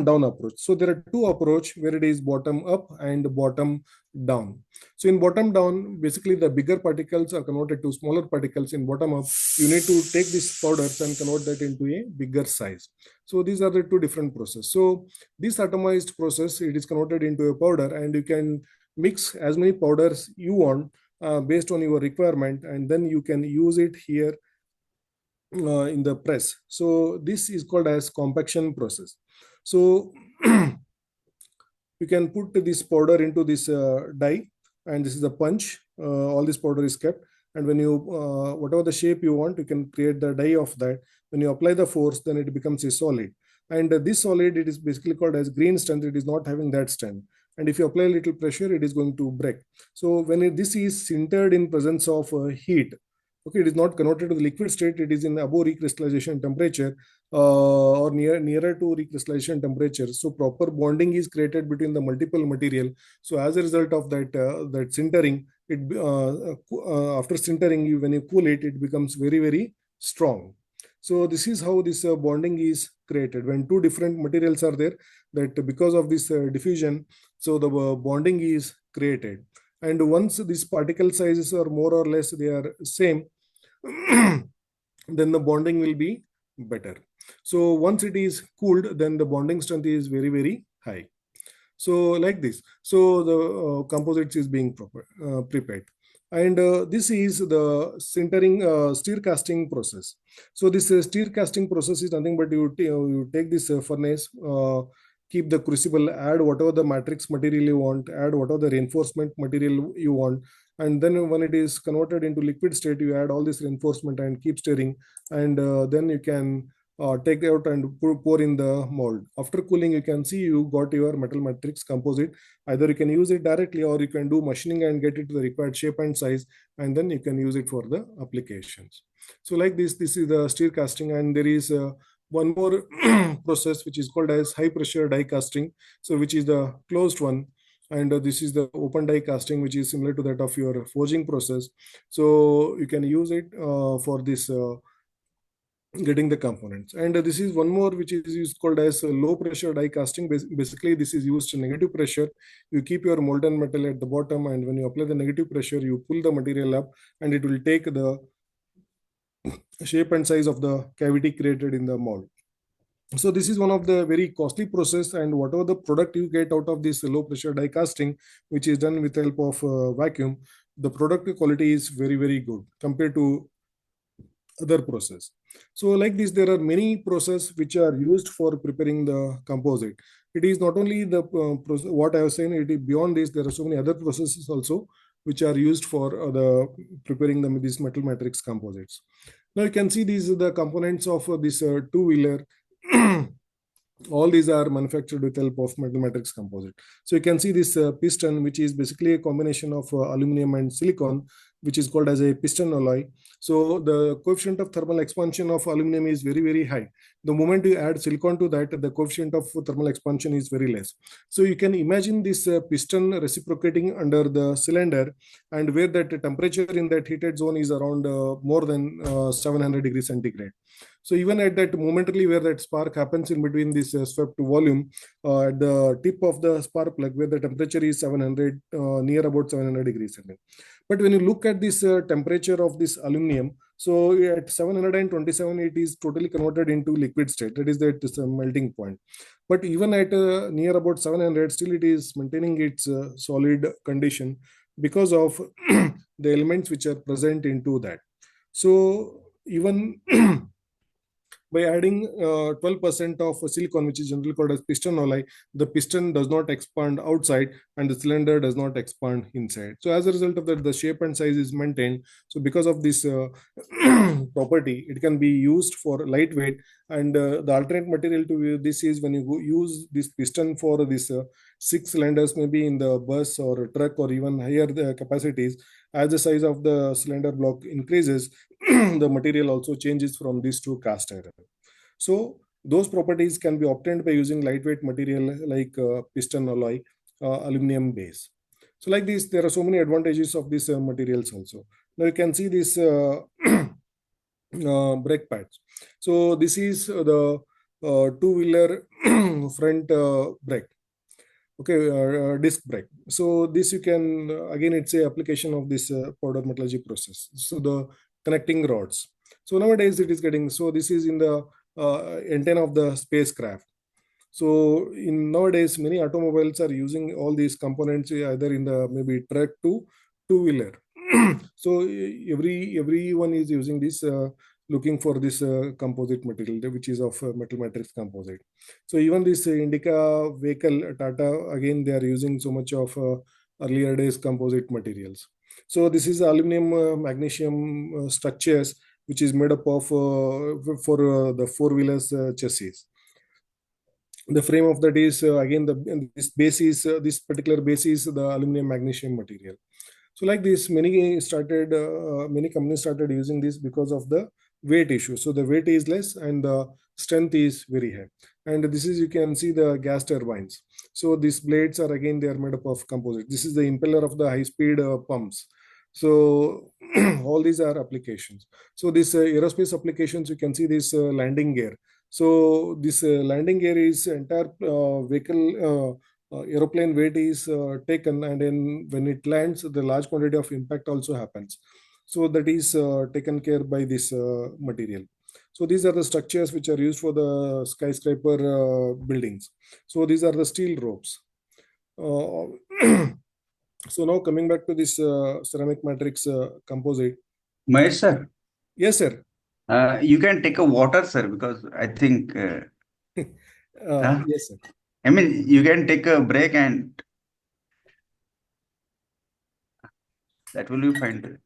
down approach. So there are two approach, where it is bottom up and bottom down. So in bottom down, basically the bigger particles are converted to smaller particles. In bottom up, you need to take these powders and convert that into a bigger size. So these are the two different processes. So this atomized process, it is converted into a powder, and you can mix as many powders you want based on your requirement, and then you can use it here in the press. So this is called as compaction process. So you can put this powder into this die, and this is the punch. All this powder is kept, and when you whatever the shape you want, you can create the die of that. When you apply the force, then it becomes a solid. And this solid, it is basically called as green strength. It is not having that strength, and if you apply a little pressure, it is going to break. So when this is sintered in presence of heat, okay, it is not converted to the liquid state. It is in above recrystallization temperature, or nearer to recrystallization temperature. So proper bonding is created between the multiple material. So as a result of that that sintering, it after sintering, when you cool it, it becomes very, very strong. So this is how this bonding is created when two different materials are there. That because of this diffusion, so the bonding is created. And once these particle sizes are more or less they are same, then the bonding will be better. So once it is cooled, then the bonding strength is very, very high. So like this, so the composites is being prepared. And this is the sintering stir casting process. So this stir casting process is nothing but you take this furnace, keep the crucible, add whatever the matrix material you want, add whatever the reinforcement material you want, and then when it is converted into liquid state, you add all this reinforcement and keep stirring, and then you can take out and pour in the mold. After cooling, you can see you got your metal matrix composite. Either you can use it directly, or you can do machining and get it to the required shape and size, and then you can use it for the applications. So like this is the stir casting, and there is one more process which is called as high pressure die casting, so which is the closed one. And this is the open die casting, which is similar to that of your forging process. So you can use it for this getting the components. And this is one more which is used called as low pressure die casting. Basically this is used negative pressure. You keep your molten metal at the bottom, and when you apply the negative pressure, you pull the material up, and it will take the shape and size of the cavity created in the mold. So this is one of the very costly process, and whatever the product you get out of this low pressure die casting, which is done with the help of vacuum, the product quality is very, very good compared to other process. So like this, there are many processes which are used for preparing the composite. It is not only the what I was saying, it is beyond this, there are so many other processes also which are used for the preparing these metal matrix composites. Now you can see these are the components of this two-wheeler. All these are manufactured with the help of metal matrix composite. So you can see this piston, which is basically a combination of aluminum and silicon. which is called as a piston alloy. So the coefficient of thermal expansion of aluminum is very, very high. The moment you add silicon to that, the coefficient of thermal expansion is very less. So you can imagine this piston reciprocating under the cylinder, and where that temperature in that heated zone is around more than 700 degrees centigrade. So even at that momentarily where that spark happens in between this swept volume, at the tip of the spark plug where the temperature is 700, near about 700 degrees centigrade. But when you look at this temperature of this aluminum, so at 727, it is totally converted into liquid state. That is the melting point. But even at near about 700, still it is maintaining its solid condition because of the elements which are present into that. So even by adding 12% of silicon, which is generally called as piston alloy, the piston does not expand outside and the cylinder does not expand inside. So as a result of that, the shape and size is maintained. So because of this property, it can be used for lightweight. And the alternate material to this is when you use this piston for this 6 cylinders, maybe in the bus or truck or even higher capacities, as the size of the cylinder block increases, the material also changes from this to cast iron. So those properties can be obtained by using lightweight material like piston alloy, aluminum base. So like this, there are so many advantages of these materials also. Now you can see this brake pads. So this is the two-wheeler front brake. Okay, disc brake. So this you can, again, it's a application of this powder metallurgy process. So the connecting rods. So nowadays it is getting, so this is in the antenna of the spacecraft. So in nowadays, many automobiles are using all these components either in the maybe truck to two-wheeler. So everyone is using this, looking for this composite material, which is of metal matrix composite. So even this Indica vehicle, Tata, again, they are using so much of earlier days composite materials. So this is aluminum magnesium structures, which is made up of for the four-wheelers chassis. The frame of that is again this base is this particular base is the aluminum magnesium material. So like this, many companies started using this because of the weight issue. So the weight is less and the strength is very high. And this is, you can see the gas turbines. So these blades are again, they are made up of composite. This is the impeller of the high-speed pumps. So all these are applications. So this aerospace applications, you can see this landing gear. So this landing gear is entire vehicle aeroplane weight is taken, and then when it lands, the large quantity of impact also happens. So that is taken care by this material. So these are the structures which are used for the skyscraper buildings. So these are the steel ropes. So now coming back to this ceramic matrix composite. Mahesh sir, Yes, sir. you can take a water, sir, because I think Yes, sir. I mean, you can take a break and that will be fine.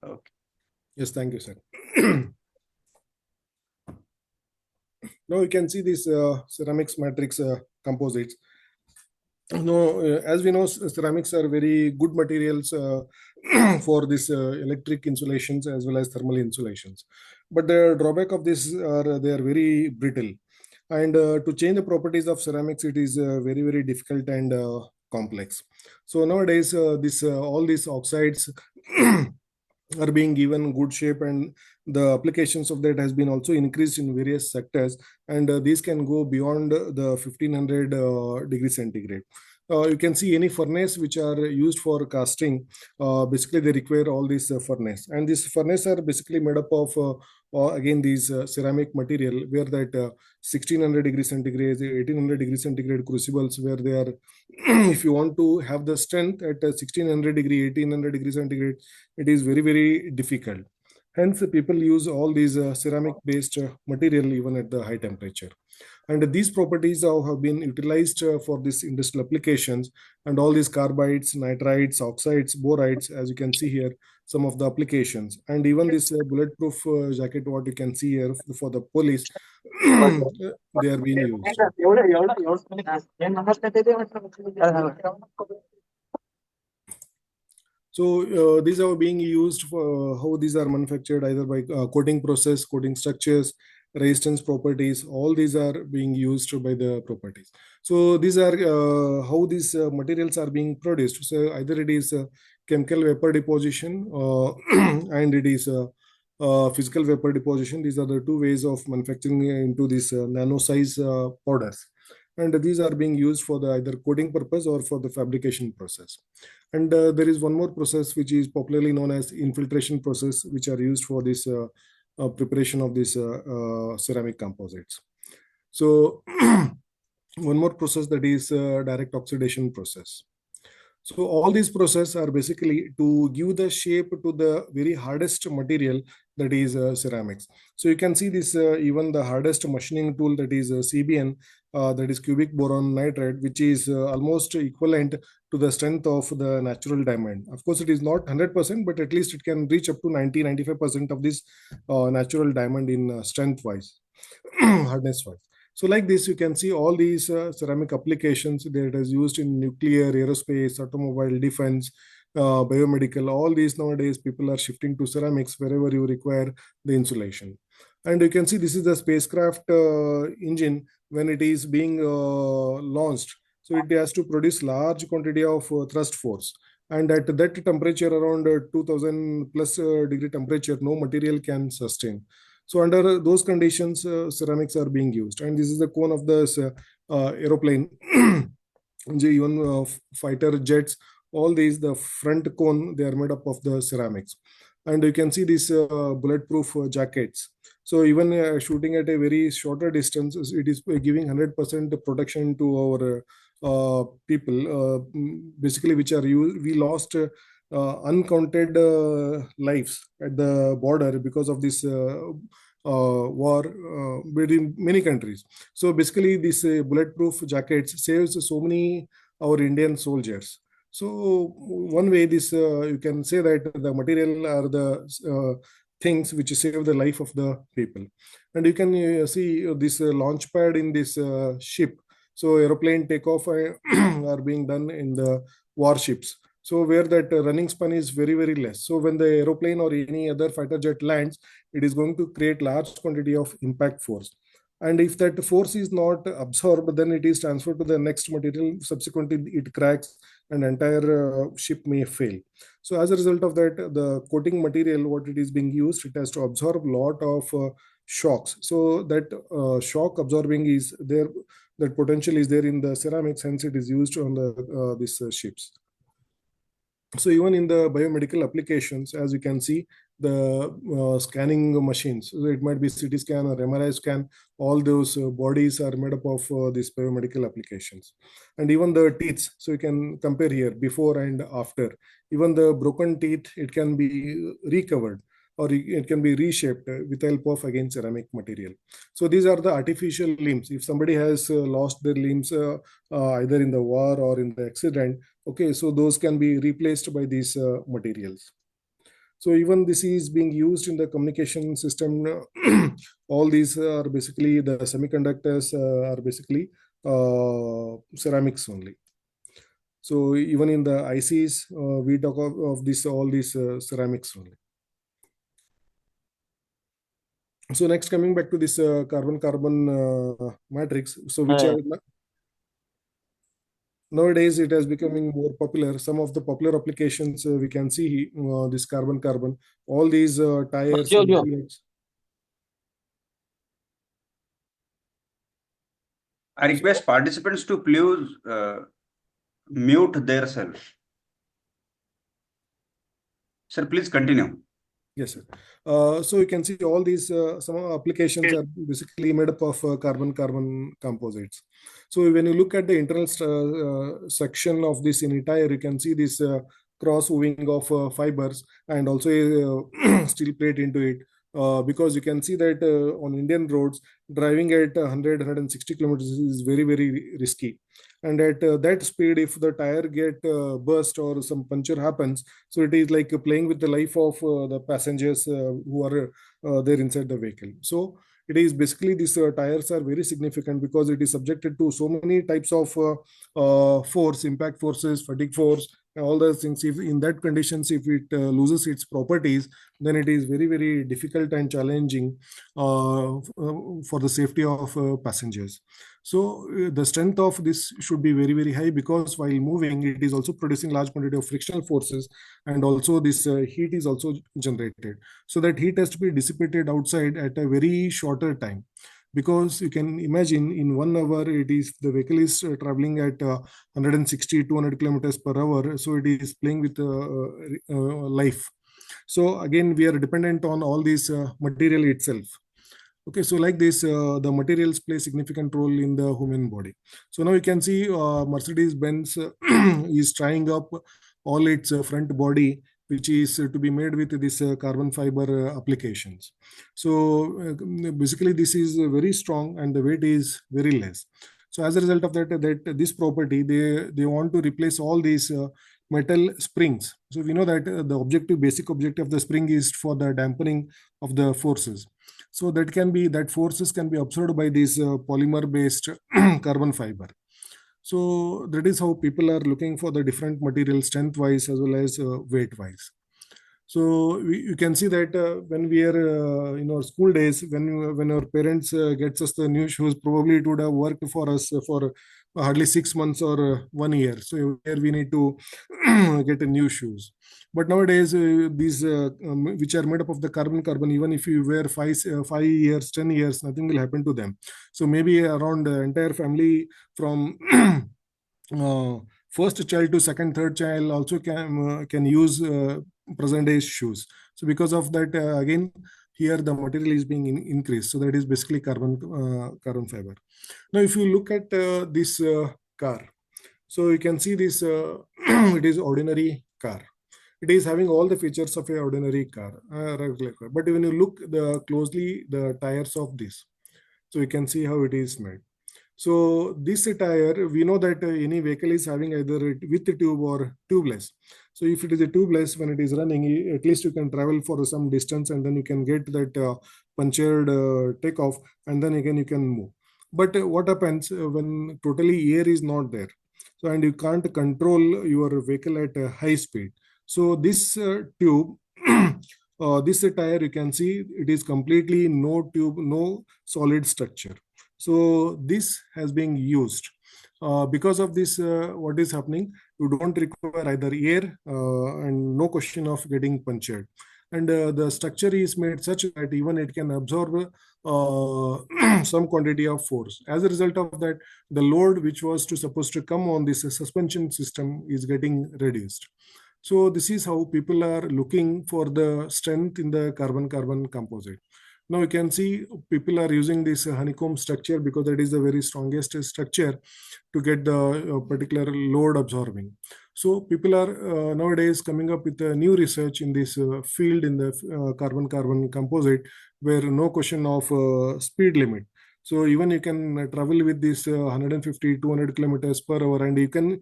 Okay. Yes, thank you, sir. Now you can see this ceramics matrix composites. No, as we know, ceramics are very good materials for this electric insulations as well as thermal insulations. But the drawback of this are they are very brittle, and to change the properties of ceramics, it is very, very difficult and complex. So nowadays, this all these oxides are being given good shape, and the applications of that has been also increased in various sectors, and these can go beyond the 1500 degrees centigrade. You can see any furnace which are used for casting, basically they require all these furnace, and these furnace are basically made up of again these ceramic material, where that 1600 degrees centigrade, 1800 degrees centigrade crucibles, where they are if you want to have the strength at 1600 degree, 1800 degrees centigrade, it is very, very difficult. Hence, people use all these ceramic-based material even at the high temperature. And these properties have been utilized for these industrial applications, and all these carbides, nitrides, oxides, borides, as you can see here, some of the applications. And even this bulletproof jacket, what you can see here for the police, they are being used. So these are being used for how these are manufactured, either by coating process, coating structures, resistance properties. All these are being used by the properties. So these are how these materials are being produced. So either it is chemical vapor deposition and it is physical vapor deposition. These are the two ways of manufacturing into these nano size powders, and these are being used for the either coating purpose or for the fabrication process. And there is one more process which is popularly known as infiltration process, which are used for this preparation of these ceramic composites. So one more process, that is direct oxidation process. So all these processes are basically to give the shape to the very hardest material, that is ceramics. So you can see this even the hardest machining tool, that is CBN, that is cubic boron nitride, which is almost equivalent to the strength of the natural diamond. Of course, it is not 100%, but at least it can reach up to 90-95% of this natural diamond in strength wise, hardness wise. So like this, you can see all these ceramic applications that is used in nuclear, aerospace, automobile, defense, biomedical. All these nowadays, people are shifting to ceramics wherever you require the insulation. And you can see this is the spacecraft engine when it is being launched. So it has to produce large quantity of thrust force. And at that temperature, around 2000 plus degree temperature, no material can sustain. So under those conditions, ceramics are being used. And this is the cone of the aeroplane, even fighter jets, all these, the front cone, they are made up of the ceramics. And you can see these bulletproof jackets. So even shooting at a very shorter distance, it is giving 100% protection to our people, basically, which are used. We lost uncounted lives at the border because of this war between many countries. So basically, this bulletproof jackets saves so many our Indian soldiers. So one way this you can say that the material are the things which save the life of the people. And you can see this launch pad in this ship. So aeroplane takeoff are being done in the warships. So where that running span is very, very less. So when the aeroplane or any other fighter jet lands, it is going to create large quantity of impact force. And if that force is not absorbed, then it is transferred to the next material. Subsequently, it cracks and entire ship may fail. So as a result of that, the coating material, what it is being used, it has to absorb a lot of shocks. So that shock absorbing is there, that potential is there in the ceramics, hence it is used on the these ships. So even in the biomedical applications, as you can see, the scanning machines, so it might be CT scan or MRI scan, all those bodies are made up of these biomedical applications. And even the teeth, so you can compare here before and after. Even the broken teeth, it can be recovered or it can be reshaped with the help of, again, ceramic material. So these are the artificial limbs. If somebody has lost their limbs either in the war or in the accident, okay, so those can be replaced by these materials. So even this is being used in the communication system. All these are basically the semiconductors are basically ceramics only. So even in the ICs, we talk of this all these ceramics only. So next, coming back to this carbon-carbon matrix. So which are nowadays it has becoming more popular. Some of the popular applications we can see this carbon-carbon. All these tires. I request participants to please mute their self. Sir, please continue. Yes, sir. So you can see all these some applications are basically made up of carbon-carbon composites. So when you look at the internal section of this in a tire, you can see this cross weaving of fibers and also a steel plate into it. Because you can see that on Indian roads, driving at 100-160 kilometers is very, very risky. And at that speed, if the tire get burst or some puncture happens, so it is like playing with the life of the passengers who are there inside the vehicle. So it is basically these tires are very significant because it is subjected to so many types of force, impact forces, fatigue force, all those things. If in that conditions, if it loses its properties, then it is very, very difficult and challenging for the safety of passengers. So the strength of this should be very, very high, because while moving, it is also producing large quantity of frictional forces, and also this heat is also generated. So that heat has to be dissipated outside at a very shorter time, because you can imagine in 1 hour, it is the vehicle is traveling at 160 200 kilometers per hour, so it is playing with life. So again, we are dependent on all this material itself. Okay, so like this, the materials play significant role in the human body. So now you can see Mercedes-Benz is trying up all its front body, which is to be made with this carbon fiber applications. So basically, this is very strong and the weight is very less. So as a result of that this property, they want to replace all these metal springs. So we know that the basic objective of the spring is for the dampening of the forces. So that forces can be absorbed by this polymer based carbon fiber. So that is how people are looking for the different material strength wise as well as weight wise. So you can see that when we are in our school days, when our parents gets us the new shoes, probably it would have worked for us for hardly 6 months or 1 year. So here we need to get a new shoes. But nowadays, these which are made up of the carbon, even if you wear 5 years, 10 years, nothing will happen to them. So maybe around the entire family from first child to second, third child also can use present day shoes. So because of that, again, here the material is being increased. So that is basically carbon fiber. Now, if you look at this car, so you can see this, it is ordinary car. It is having all the features of a ordinary car, regular car. But when you look closely, the tires of this, so you can see how it is made. So this tire, we know that any vehicle is having either with a tube or tubeless. So if it is a tubeless, when it is running, at least you can travel for some distance, and then you can get that punctured takeoff, and then again you can move. But what happens when totally air is not there? So, and you can't control your vehicle at a high speed. So this tube, this tire, you can see it is completely no tube, no solid structure. So this has been used. Because of this, what is happening? You don't require either air and no question of getting punctured. And the structure is made such that even it can absorb some quantity of force. As a result of that, the load which was supposed to come on this suspension system is getting reduced. So this is how people are looking for the strength in the carbon-carbon composite. Now you can see people are using this honeycomb structure because that is the very strongest structure to get the particular load absorbing. So people are nowadays coming up with a new research in this field in the carbon-carbon composite, where no question of speed limit. So even you can travel with this 150, 200 kilometers per hour, and you can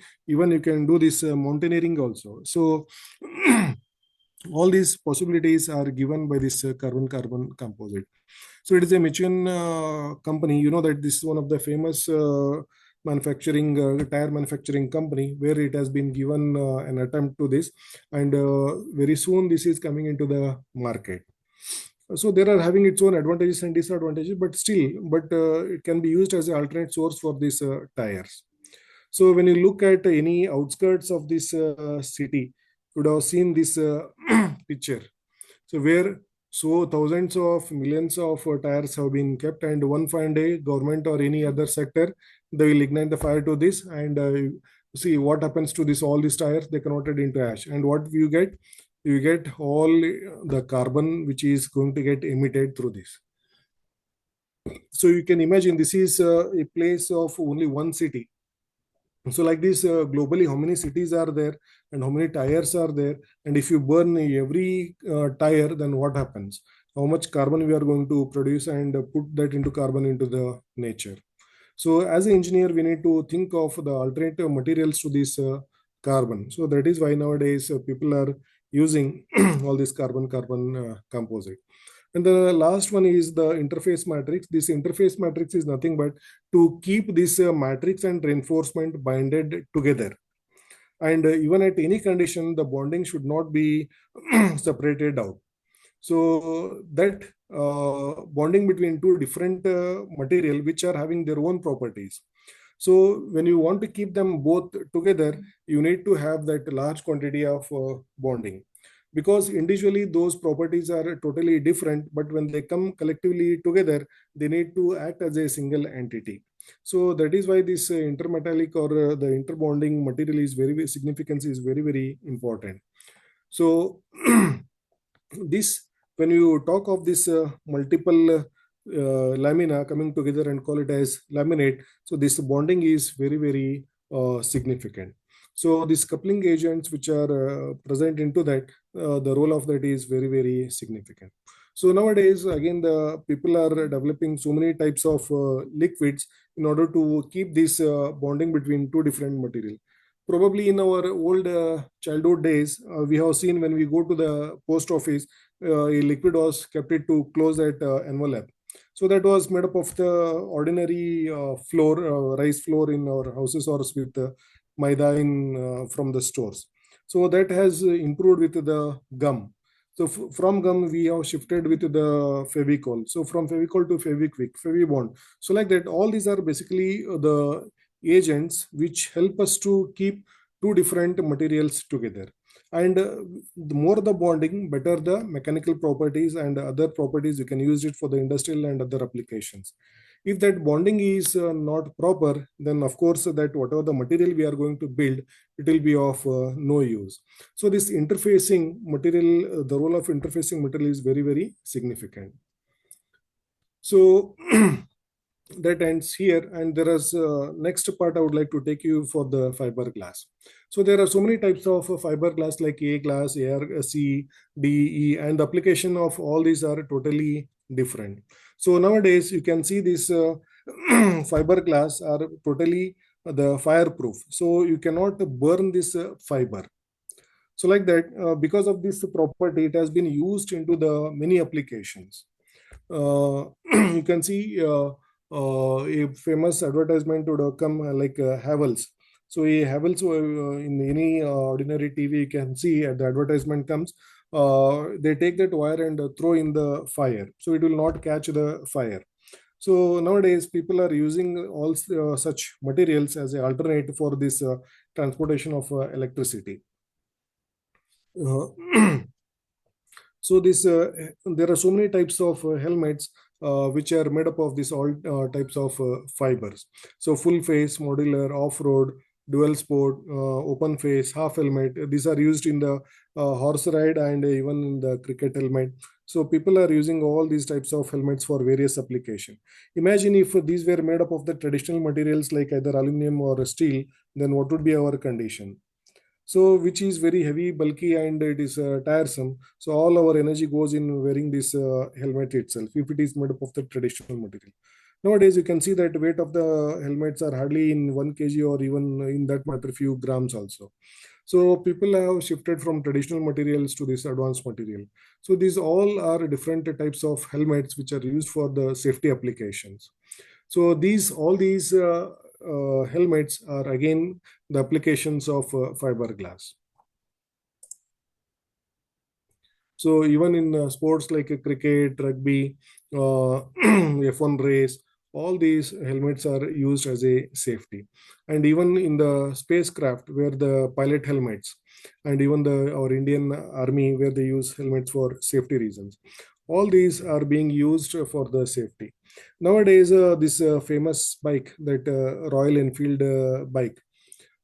do this mountaineering also. So all these possibilities are given by this carbon-carbon composite. So it is a Michelin company. You know that this is one of the famous tire manufacturing company, where it has been given an attempt to this, and very soon this is coming into the market. So there are having its own advantages and disadvantages, but it can be used as an alternate source for these tires. So when you look at any outskirts of this city, you would have seen this picture. So where thousands of millions of tires have been kept, and one fine day, government or any other sector, they will ignite the fire to this, and see what happens to all these tires. They converted into ash, and what you get? You get all the carbon which is going to get emitted through this. So you can imagine this is a place of only one city. So like this, globally, how many cities are there and how many tires are there? And if you burn every tire, then what happens? How much carbon we are going to produce and put that into carbon into the nature? So as an engineer, we need to think of the alternative materials to this carbon. So that is why nowadays people are using all this carbon-carbon composite. And the last one is the interface matrix. This interface matrix is nothing but to keep this matrix and reinforcement binded together. And even at any condition, the bonding should not be separated out. So that bonding between two different material which are having their own properties. So when you want to keep them both together, you need to have that large quantity of bonding, because individually those properties are totally different, but when they come collectively together, they need to act as a single entity. So that is why this intermetallic or the interbonding material is very significance is very important. So this, when you talk of this multiple lamina coming together and call it as laminate, so this bonding is very significant. So these coupling agents which are present into that, the role of that is very significant. So nowadays, again, the people are developing so many types of liquids in order to keep this bonding between two different material. Probably in our old childhood days, we have seen when we go to the post office, a liquid was kept it to close that envelope. So that was made up of the ordinary flour, rice flour in our houses, or with maida in from the stores. So that has improved with the gum. So from gum we have shifted with the Fevicol. So from Fevicol to Fevikwik, Fevibond. So like that, all these are basically the agents which help us to keep two different materials together. And the more the bonding, better the mechanical properties and other properties. You can use it for the industrial and other applications. If that bonding is not proper, then of course that whatever the material we are going to build, it will be of no use. So this interfacing material, the role of interfacing material is very significant. So that ends here, and there is next part I would like to take you for the fiberglass. So there are so many types of fiberglass like A glass, AR, C, D, E, and the application of all these are totally different. So nowadays you can see this fiberglass are totally the fireproof. So you cannot burn this fiber. So like that, because of this property, it has been used into the many applications. You can see a famous advertisement would come like Havels. So a Havels in any ordinary TV, you can see at the advertisement comes, they take that wire and throw in the fire, so it will not catch the fire. So nowadays people are using all such materials as an alternate for this transportation of electricity. So this there are so many types of helmets which are made up of this all types of fibers. So full face, modular, off-road, dual sport, open face, half helmet. These are used in the horse ride and even in the cricket helmet. So people are using all these types of helmets for various application. Imagine if these were made up of the traditional materials like either aluminum or steel, then what would be our condition? So which is very heavy, bulky, and it is tiresome. So all our energy goes in wearing this helmet itself if it is made up of the traditional material. Nowadays you can see that weight of the helmets are hardly in 1 kg or even in that matter few grams also. So people have shifted from traditional materials to this advanced material. So these all are different types of helmets which are used for the safety applications. So all these helmets are again the applications of fiberglass. So even in sports like cricket, rugby, F1 race, all these helmets are used as a safety. And even in the spacecraft where the pilot helmets, and even our Indian Army where they use helmets for safety reasons. All these are being used for the safety. Nowadays, this famous bike, that Royal Enfield bike.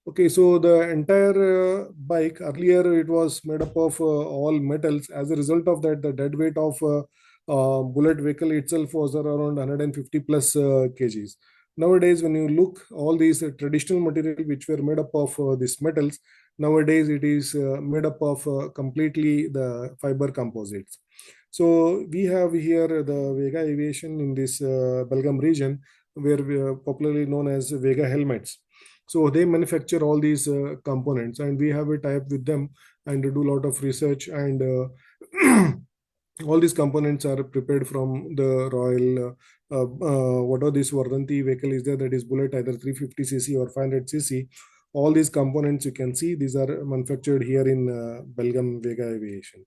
Okay, so the entire bike earlier it was made up of all metals. As a result of that, the dead weight of bullet vehicle itself was around 150 plus kgs. Nowadays, when you look all these traditional material which were made up of these metals, nowadays it is made up of completely the fiber composites. So we have here the Vega Aviation in this Belgaum region, where we are popularly known as Vega helmets. So they manufacture all these components, and we have a tie-up with them and do a lot of research. And all these components are prepared from the Royal. Whatever this Vardanti vehicle is there, that is bullet either 350cc or 500cc. all these components you can see, these are manufactured here in Belgium Vega Aviation.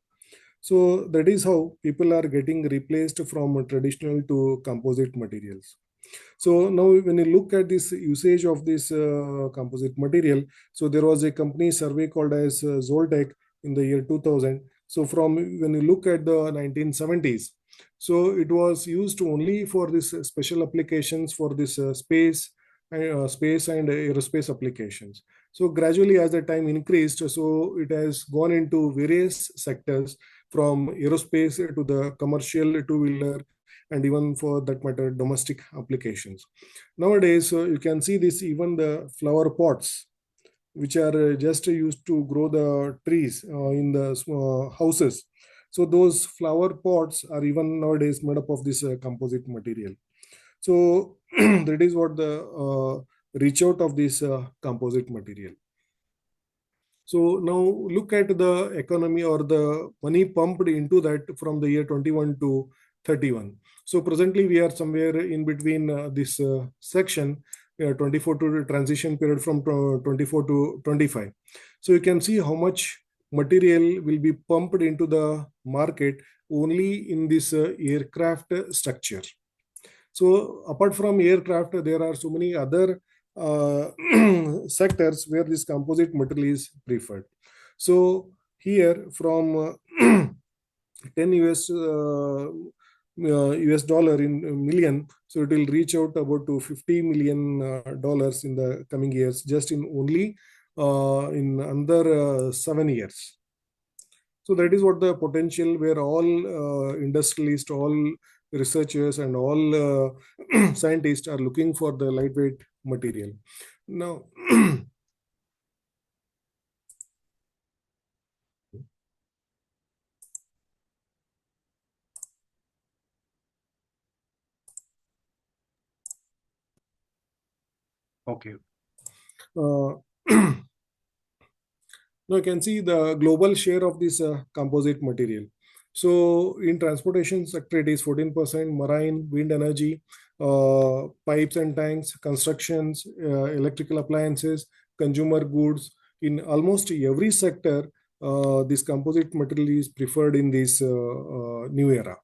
So that is how people are getting replaced from traditional to composite materials. So now when you look at this usage of this composite material, so there was a company survey called as Zoltec in the year 2000. So from when you look at the 1970s, so it was used only for this special applications for this space and aerospace applications. So gradually as the time increased, so it has gone into various sectors from aerospace to the commercial two-wheeler and even for that matter domestic applications. Nowadays you can see this, even the flower pots which are just used to grow the trees in the houses. So those flower pots are even nowadays made up of this composite material. So that is what the reach out of this composite material. So now look at the economy or the money pumped into that from the year 21 to 31. So presently we are somewhere in between this section 24 to transition period from 24 to 25. So you can see how much material will be pumped into the market only in this aircraft structure. So apart from aircraft, there are so many other sectors where this composite material is preferred. So here from 10 US dollar in million, so it will reach out about to $50 million dollars in the coming years, just in only in under 7 years. So that is what the potential, where all industrialists, all researchers and all scientists are looking for the lightweight material. Now, okay. Now you can see the global share of this composite material. So in transportation sector, it is 14%, marine, wind energy, pipes and tanks, constructions, electrical appliances, consumer goods. In almost every sector, this composite material is preferred in this new era.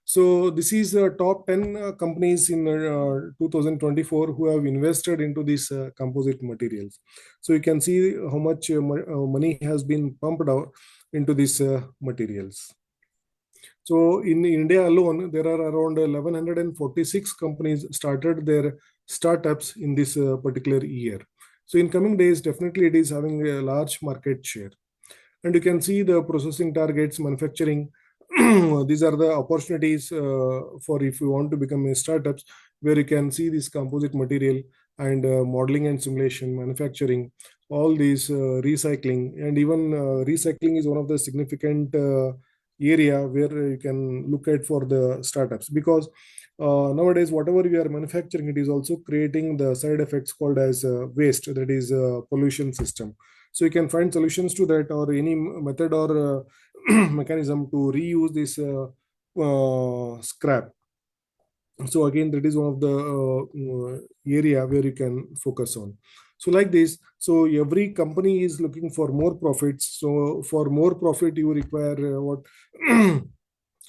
So this is top 10 companies in 2024 who have invested into these composite materials. So you can see how much money has been pumped out into these materials. So in India alone, there are around 1146 companies started their startups in this particular year. So in coming days, definitely it is having a large market share. And you can see the processing targets, manufacturing. These are the opportunities for if you want to become a startups, where you can see this composite material and modeling and simulation, manufacturing, all these recycling, and even recycling is one of the significant area where you can look at for the startups, because nowadays whatever we are manufacturing, it is also creating the side effects called as waste, that is pollution system. So you can find solutions to that, or any method or mechanism to reuse this scrap. So again, that is one of the area where you can focus on. So like this, so every company is looking for more profits. So for more profit, you require what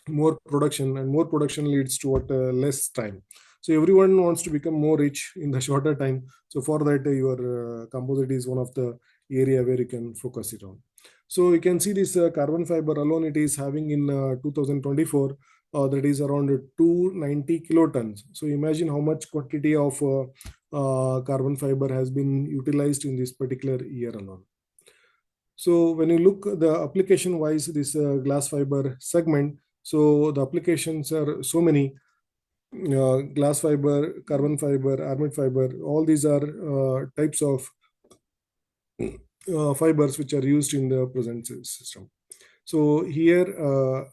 more production, and more production leads to what less time. So everyone wants to become more rich in the shorter time. So for that, your composite is one of the area where you can focus it on. So you can see this carbon fiber alone, it is having in 2024 that is around 290 kilotons. So imagine how much quantity of carbon fiber has been utilized in this particular year alone. So when you look the application wise, this glass fiber segment, so the applications are so many. Glass fiber, carbon fiber, armored fiber, all these are types of fibers which are used in the present system. So here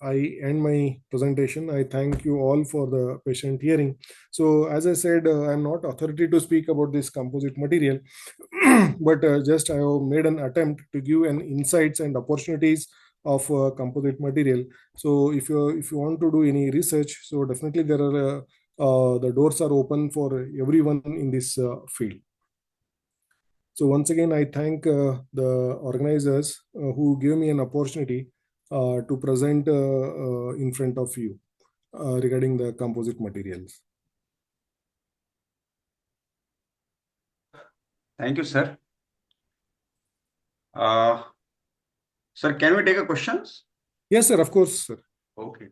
I end my presentation. I thank you all for the patient hearing. So as I said, I'm not authority to speak about this composite material, but just I have made an attempt to give an insights and opportunities of composite material. So if you want to do any research, so definitely there are the doors are open for everyone in this field. So once again, I thank the organizers who gave me an opportunity to present in front of you regarding the composite materials. Thank you, sir. Sir, can we take a questions? Yes, sir. Of course, sir. Okay.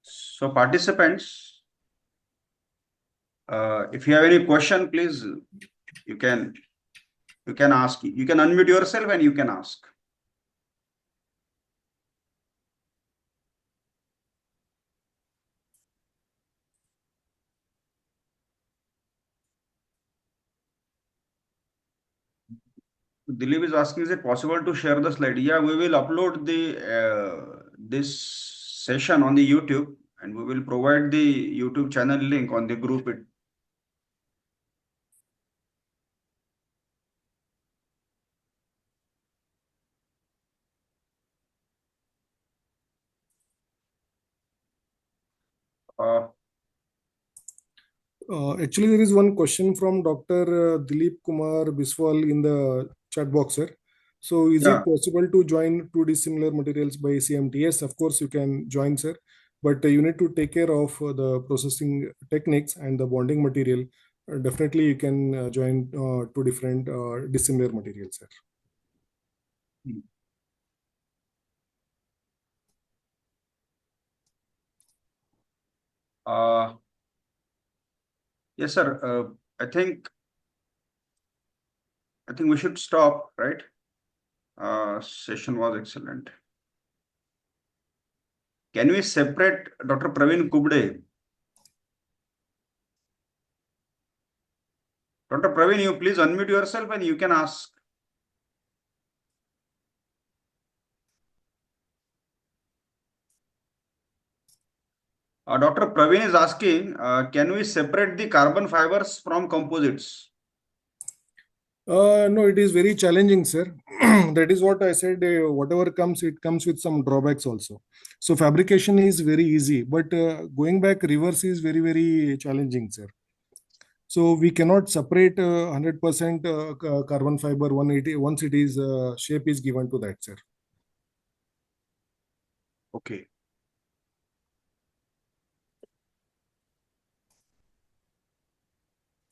So participants, if you have any question, please you can ask. You can unmute yourself and you can ask. Dilip is asking, is it possible to share the slide? Yeah, we will upload the this session on the YouTube, and we will provide the YouTube channel link on the group. Actually, there is one question from Dr. Dilip Kumar Biswal in the chat box, sir. So, is Yeah. it possible to join 2D similar materials by CMT? Yes, of course, you can join, sir. But you need to take care of the processing techniques and the bonding material. Definitely, you can join two different dissimilar materials, sir. Yes, sir. I think we should stop, right? Session was excellent. Can we separate Dr. Praveen Kubde? Dr. Praveen, you please unmute yourself and you can ask. Dr. Praveen is asking, can we separate the carbon fibers from composites? No, it is very challenging, sir. That is what I said. Whatever comes, it comes with some drawbacks also. So fabrication is very easy, but going back reverse is very, very challenging, sir. So we cannot separate 100% carbon fiber once it is shape is given to that, sir. Okay.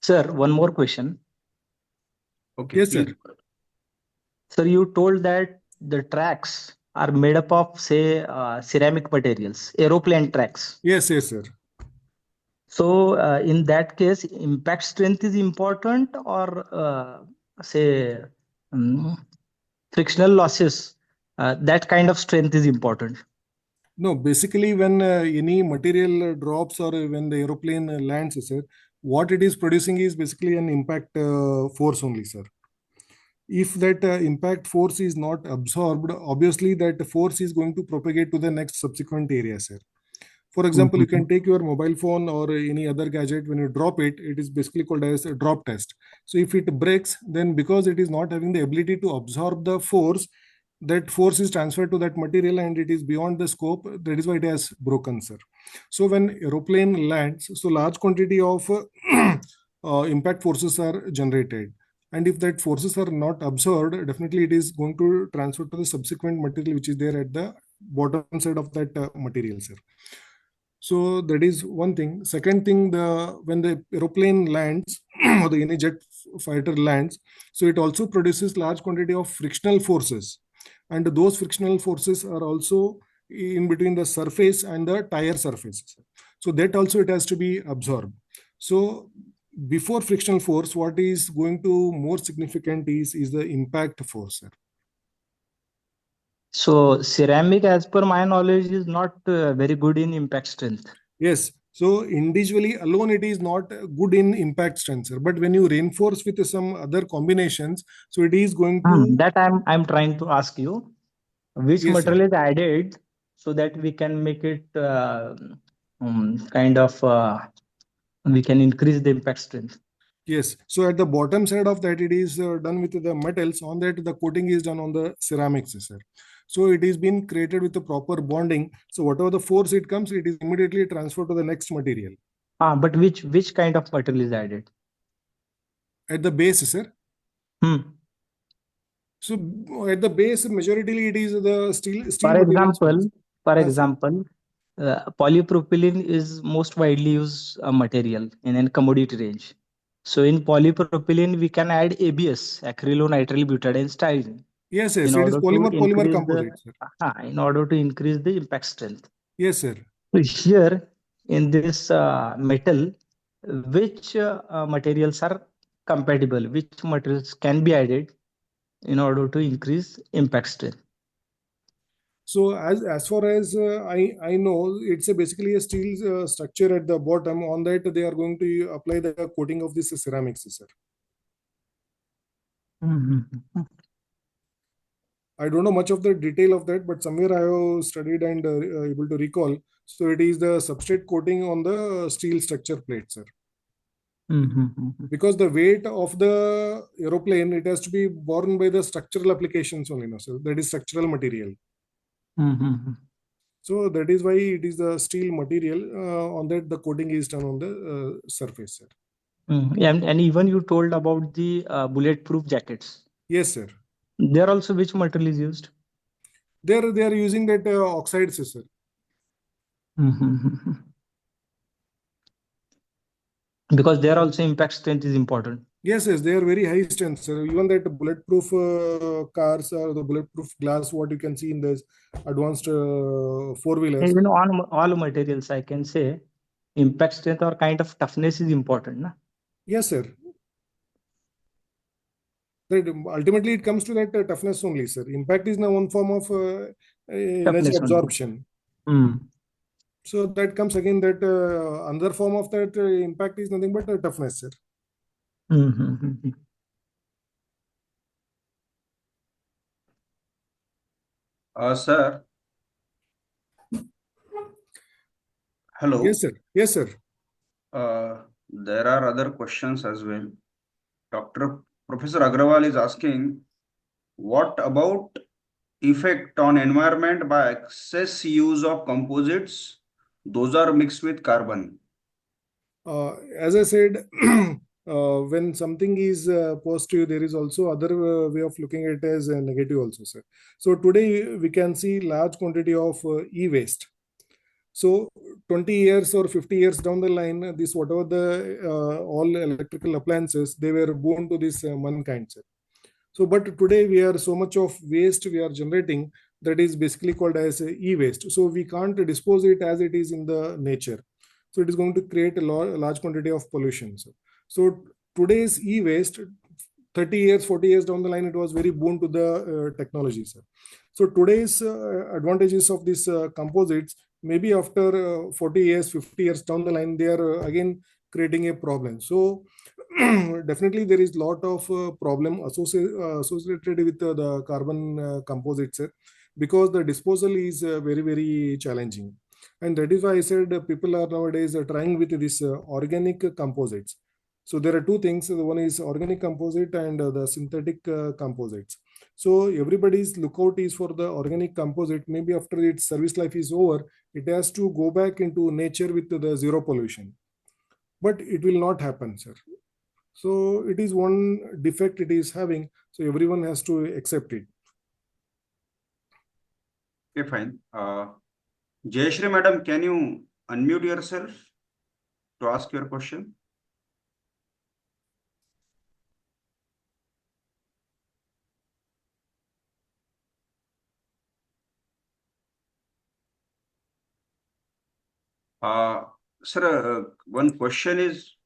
Sir, one more question. Okay. Yes, please. sir. Sir, you told that the tracks are made up of, say, ceramic materials, aeroplane tracks. Yes, yes, sir. So, in that case, impact strength is important, or say, frictional losses, that kind of strength is important. No, basically, when any material drops or when the aeroplane lands, sir, what it is producing is basically an impact force only, sir. If that impact force is not absorbed, obviously that force is going to propagate to the next subsequent area, sir. For example, you can take your mobile phone or any other gadget. When you drop it, it is basically called as a drop test. So if it breaks, then because it is not having the ability to absorb the force, that force is transferred to that material and it is beyond the scope. That is why it has broken, sir. So when aeroplane lands, so large quantity of impact forces are generated. And if that forces are not absorbed, definitely it is going to transfer to the subsequent material which is there at the bottom side of that material, sir. So that is one thing. Second thing, when the aeroplane lands or the any jet fighter lands, so it also produces large quantity of frictional forces, and those frictional forces are also in between the surface and the tire surface. So that also it has to be absorbed. So before frictional force, what is going to more significant is the impact force, sir. So, ceramic, as per my knowledge, is not very good in impact strength. Yes. So individually alone, it is not good in impact strength, sir. But when you reinforce with some other combinations, so it is going to. That I'm trying to ask you, which Yes, sir. material is added so that we can make it kind of we can increase the impact strength. Yes. So at the bottom side of that, it is done with the metals. On that, the coating is done on the ceramics, sir. So it is been created with the proper bonding. So whatever the force it comes, it is immediately transferred to the next material. But which kind of material is added? At the base, sir. So at the base, majoritarily it is the steel For materials only. example, polypropylene is most widely used material in a commodity range. So in polypropylene, we can add ABS, acrylonitrile butadiene styrene, Yes, in it is order to polymer increase the composite, sir. impact strength. Yes, sir. So here in this metal, which materials are compatible? Which materials can be added in order to increase impact strength? So as far as I know, it's basically a steel structure at the bottom. On that, they are going to apply the coating of this ceramics, sir. Mm-hmm. I don't know much of the detail of that, but somewhere I have studied and able to recall. So it is the substrate coating on the steel structure plate, sir. Mm-hmm. Because the weight of the aeroplane, it has to be borne by the structural applications only, no, sir. That is structural material. Mm-hmm. So that is why it is the steel material. On that, the coating is done on the surface, sir. And even you told about the bulletproof jackets. Yes, sir. There also which material is used? They are using that oxides, sir. Mm-hmm. Because there also impact strength is important. Yes, they are very high strength, sir. Even that bulletproof cars or the bulletproof glass, what you can see in this advanced four-wheelers. Even on all materials, I can say impact strength or kind of toughness is important. Na? Yes, sir. That ultimately it comes to that toughness only, sir. Impact is now one form of energy Toughness only. absorption. So that comes again that another form of that impact is nothing but toughness, sir. Mm-hmm. Sir. Hello. Yes, sir. Yes, sir. There are other questions as well. Professor Agrawal is asking, what about effect on environment by excess use of composites? Those are mixed with carbon. As I said, when something is positive, there is also other way of looking at it as a negative also, sir. So today we can see large quantity of e-waste. So 20 years or 50 years down the line, this whatever the all electrical appliances, they were born to this mankind, sir. So, but today we are so much of waste we are generating that is basically called as e-waste. So we can't dispose it as it is in the nature. So it is going to create a large quantity of pollution. So today's e-waste, 30 years, 40 years down the line, it was very boon to the technology, sir. So today's advantages of these composites, maybe after 40 years, 50 years down the line, they are again creating a problem. So definitely there is lot of problem associated with the carbon composites, because the disposal is very, very challenging. And that is why I said people are nowadays trying with this organic composites. So there are two things. One is organic composite and the synthetic composites. So everybody's lookout is for the organic composite. Maybe after its service life is over, it has to go back into nature with the zero pollution. But it will not happen, sir. So it is one defect it is having. So everyone has to accept it. Okay, fine. Jayashri madam, can you unmute yourself to ask your question? Sir, one question is.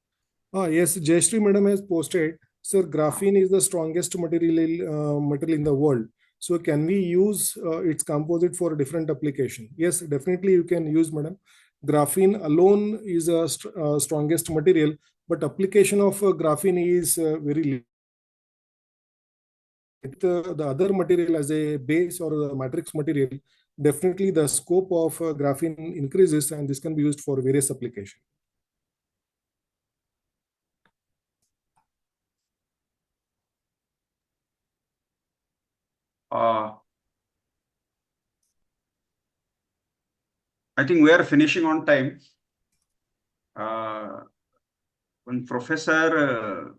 Yes, Jayashri madam has posted, sir, graphene is the strongest material in the world. So can we use its composite for a different application? Yes, definitely you can use, madam. Graphene alone is a strongest material, but application of graphene is very the other material as a base or a matrix material. Definitely the scope of graphene increases, and this can be used for various applications. I think we are finishing on time. When Professor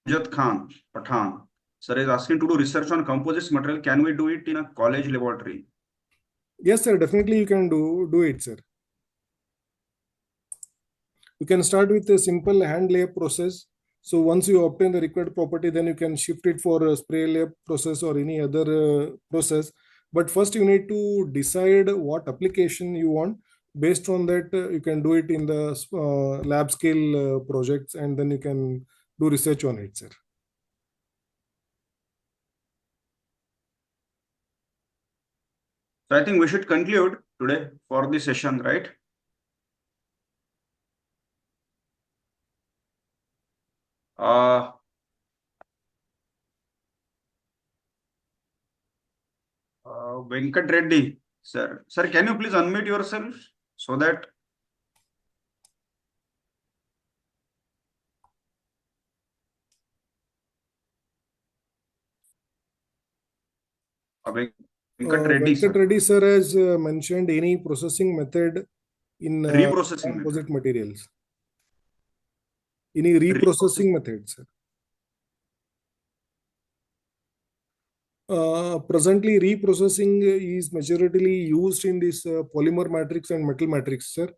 Amjad Khan, Pathan. Sir is asking to do research on composites material. Can we do it in a college laboratory? Yes, sir. Definitely you can do it, sir. You can start with a simple hand layup process. So once you obtain the required property, then you can shift it for a spray layup process or any other process. But first you need to decide what application you want. Based on that, you can do it in the lab scale projects, and then you can do research on it, sir. So I think we should conclude today for the session, right? Venkat Reddy, sir. Sir, can you please unmute yourself so that Venkat Reddy, Venkat sir. Reddy, sir, has mentioned any processing method in Reprocessing composite method. materials. Any reprocessing method, sir? Presently, reprocessing is majoritarily used in this polymer matrix and metal matrix, sir.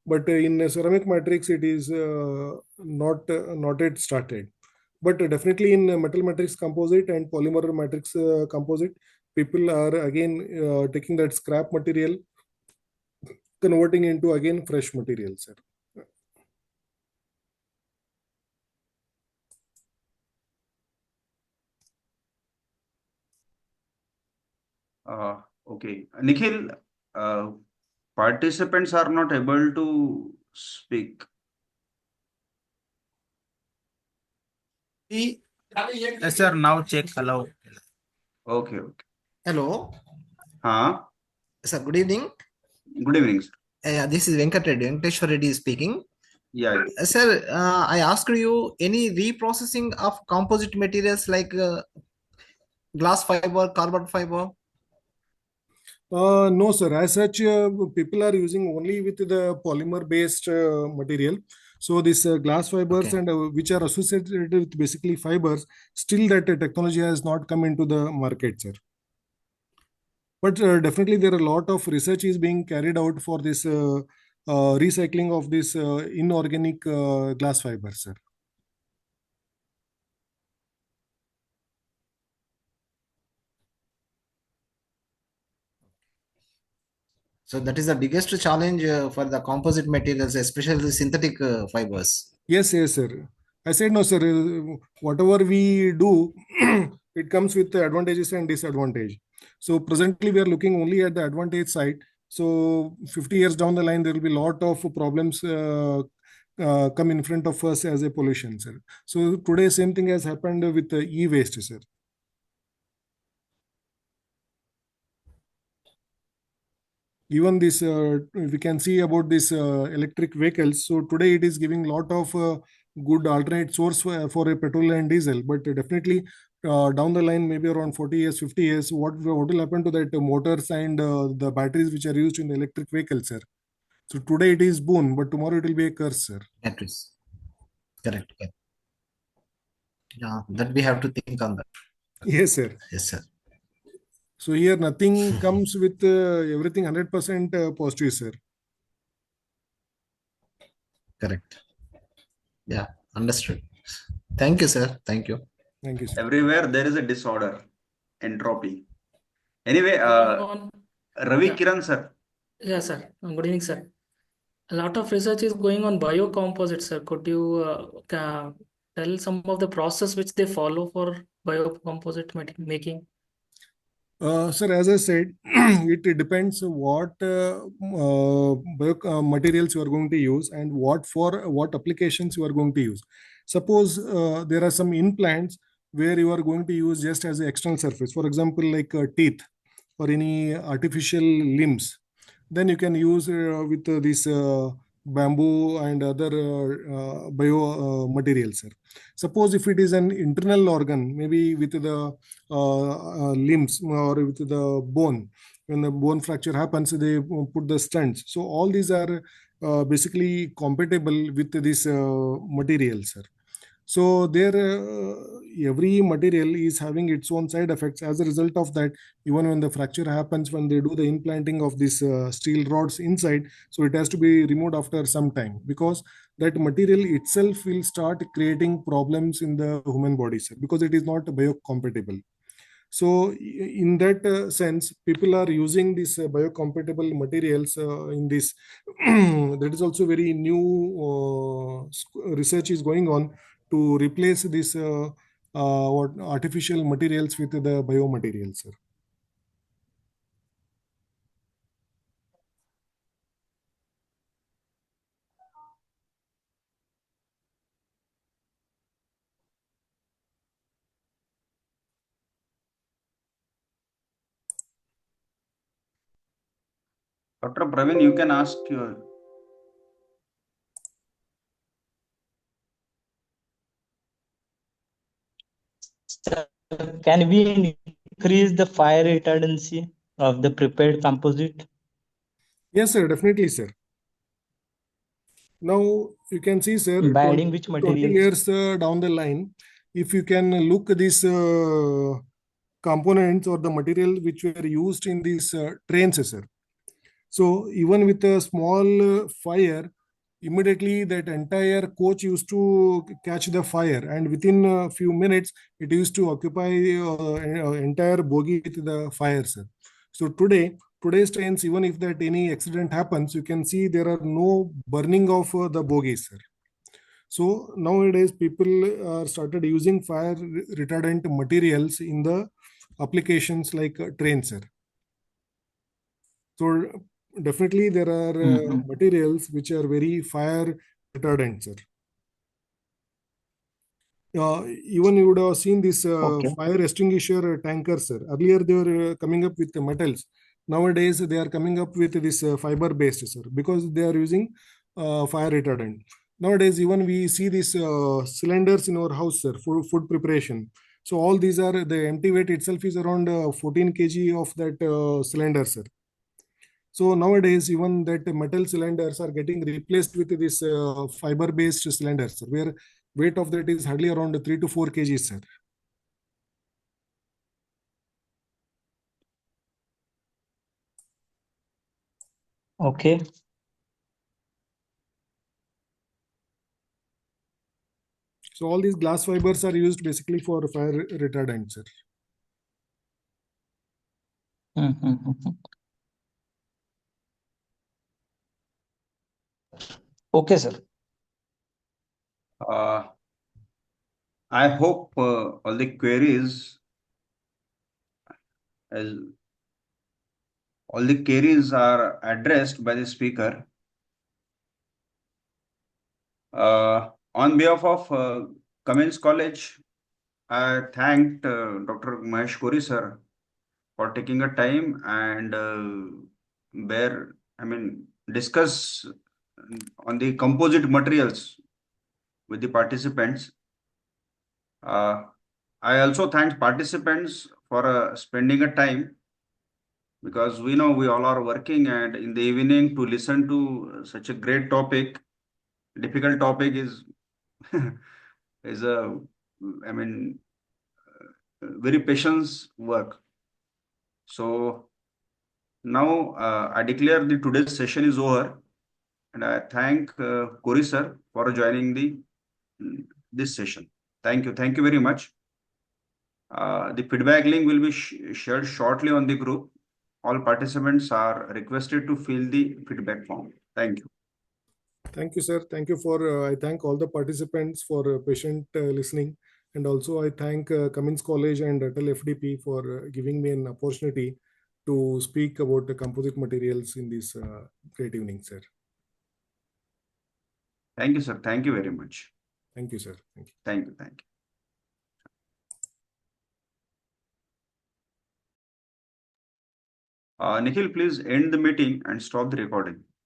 But in ceramic matrix, it is not yet started. But definitely in metal matrix composite and polymer matrix composite, people are again taking that scrap material, converting into again fresh material, sir. Okay. Nikhil, participants are not able to speak. Yes, sir. Now check. Hello. Okay, okay. Hello. Sir, good evening. Good evening, sir. This is Venkateshwar Reddy speaking. Yeah. Sir, I asked you any reprocessing of composite materials like glass fiber, carbon fiber? No, sir. As such, people are using only with the polymer-based material. So this glass fibers Okay. and which are associated with basically fibers, still that technology has not come into the market, sir. But definitely there are a lot of research is being carried out for this recycling of this inorganic glass fibers, sir. So that is the biggest challenge for the composite materials, especially synthetic fibers. Yes, yes, sir. I said no, sir. Whatever we do, it comes with the advantages and disadvantage. So presently, we are looking only at the advantage side. So 50 years down the line, there will be a lot of problems come in front of us as a pollution, sir. So today, same thing has happened with the e-waste, sir. Even this we can see about this electric vehicles. So today it is giving lot of good alternate source for a petrol and diesel, but definitely down the line, maybe around 40 years, 50 years, what will happen to that motors and the batteries which are used in the electric vehicles, sir? So today it is boon, but tomorrow it will be a curse, sir. Batteries. Correct. Yeah, that we have to think on that. Yes, sir. Yes, sir. So here nothing comes with everything 100% positive, sir. Correct. Yeah, understood. Thank you, sir. Thank you. Thank you, sir. Everywhere there is a disorder, entropy. Anyway, Ravi Kiran, sir. Yeah, sir. Good evening, sir. A lot of research is going on biocomposite, sir. Could you tell some of the process which they follow for biocomposite making? Sir, as I said, it depends what materials you are going to use and what applications you are going to use. Suppose there are some implants where you are going to use just as an external surface, for example, like teeth or any artificial limbs. Then you can use with this bamboo and other bio materials, sir. Suppose if it is an internal organ, maybe with the limbs or with the bone, when the bone fracture happens, they put the stents. So all these are basically compatible with this material, sir. So there, every material is having its own side effects. As a result of that, even when the fracture happens, when they do the implanting of these steel rods inside, so it has to be removed after some time, because that material itself will start creating problems in the human body, sir, because it is not biocompatible. So in that sense, people are using these biocompatible materials in this. That is also very new research is going on to replace this what artificial materials with the biomaterials, sir. Dr. Praveen, you can ask your. Can we increase the fire retardancy of the prepared composite Yes, sir, definitely, sir. Now you can see, sir, by 20, adding which 20 materials? years down the line, if you can look this components or the material which were used in these trains, sir. So even with a small fire, immediately that entire coach used to catch the fire, and within a few minutes, it used to occupy entire bogie with the fire, sir. So today's trains, even if that any accident happens, you can see there are no burning of the bogies, sir. So nowadays, people are started using fire retardant materials in the applications like trains, sir. So definitely there are materials which are very fire retardant, sir. Even you would have seen this Okay. fire extinguisher tanker, sir. Earlier they were coming up with the metals. Nowadays they are coming up with this fiber based, sir, because they are using fire retardant. Nowadays even we see these cylinders in our house, sir, for food preparation. So all these are, the empty weight itself is around 14 kg of that cylinder, sir. So nowadays, even that metal cylinders are getting replaced with this fiber-based cylinders, where weight of that is hardly around 3 to 4 kgs, sir. Okay. So all these glass fibers are used basically for fire retardant, sir. Okay, sir. I hope all the queries, as all the queries are addressed by the speaker. On behalf of Cummins College, I thanked Dr. Mahesh Kori sir for taking a time and discuss on the composite materials with the participants. I also thank participants for spending a time, because we know we all are working, and in the evening to listen to such a great topic, difficult topic is is a, I mean, very patience work. So now I declare the today's session is over, and I thank Kori sir for joining this session. Thank you very much. The feedback link will be shared shortly on the group. All participants are requested to fill the feedback form. Thank you. Thank you, sir. Thank you for, I thank all the participants for patient listening. And also I thank Cummins College and ATAL FDP for giving me an opportunity to speak about the composite materials in this great evening, sir. Thank you, sir. Thank you very much. Thank you, sir. Thank you. Thank you. Thank you. Nikhil, please end the meeting and stop the recording.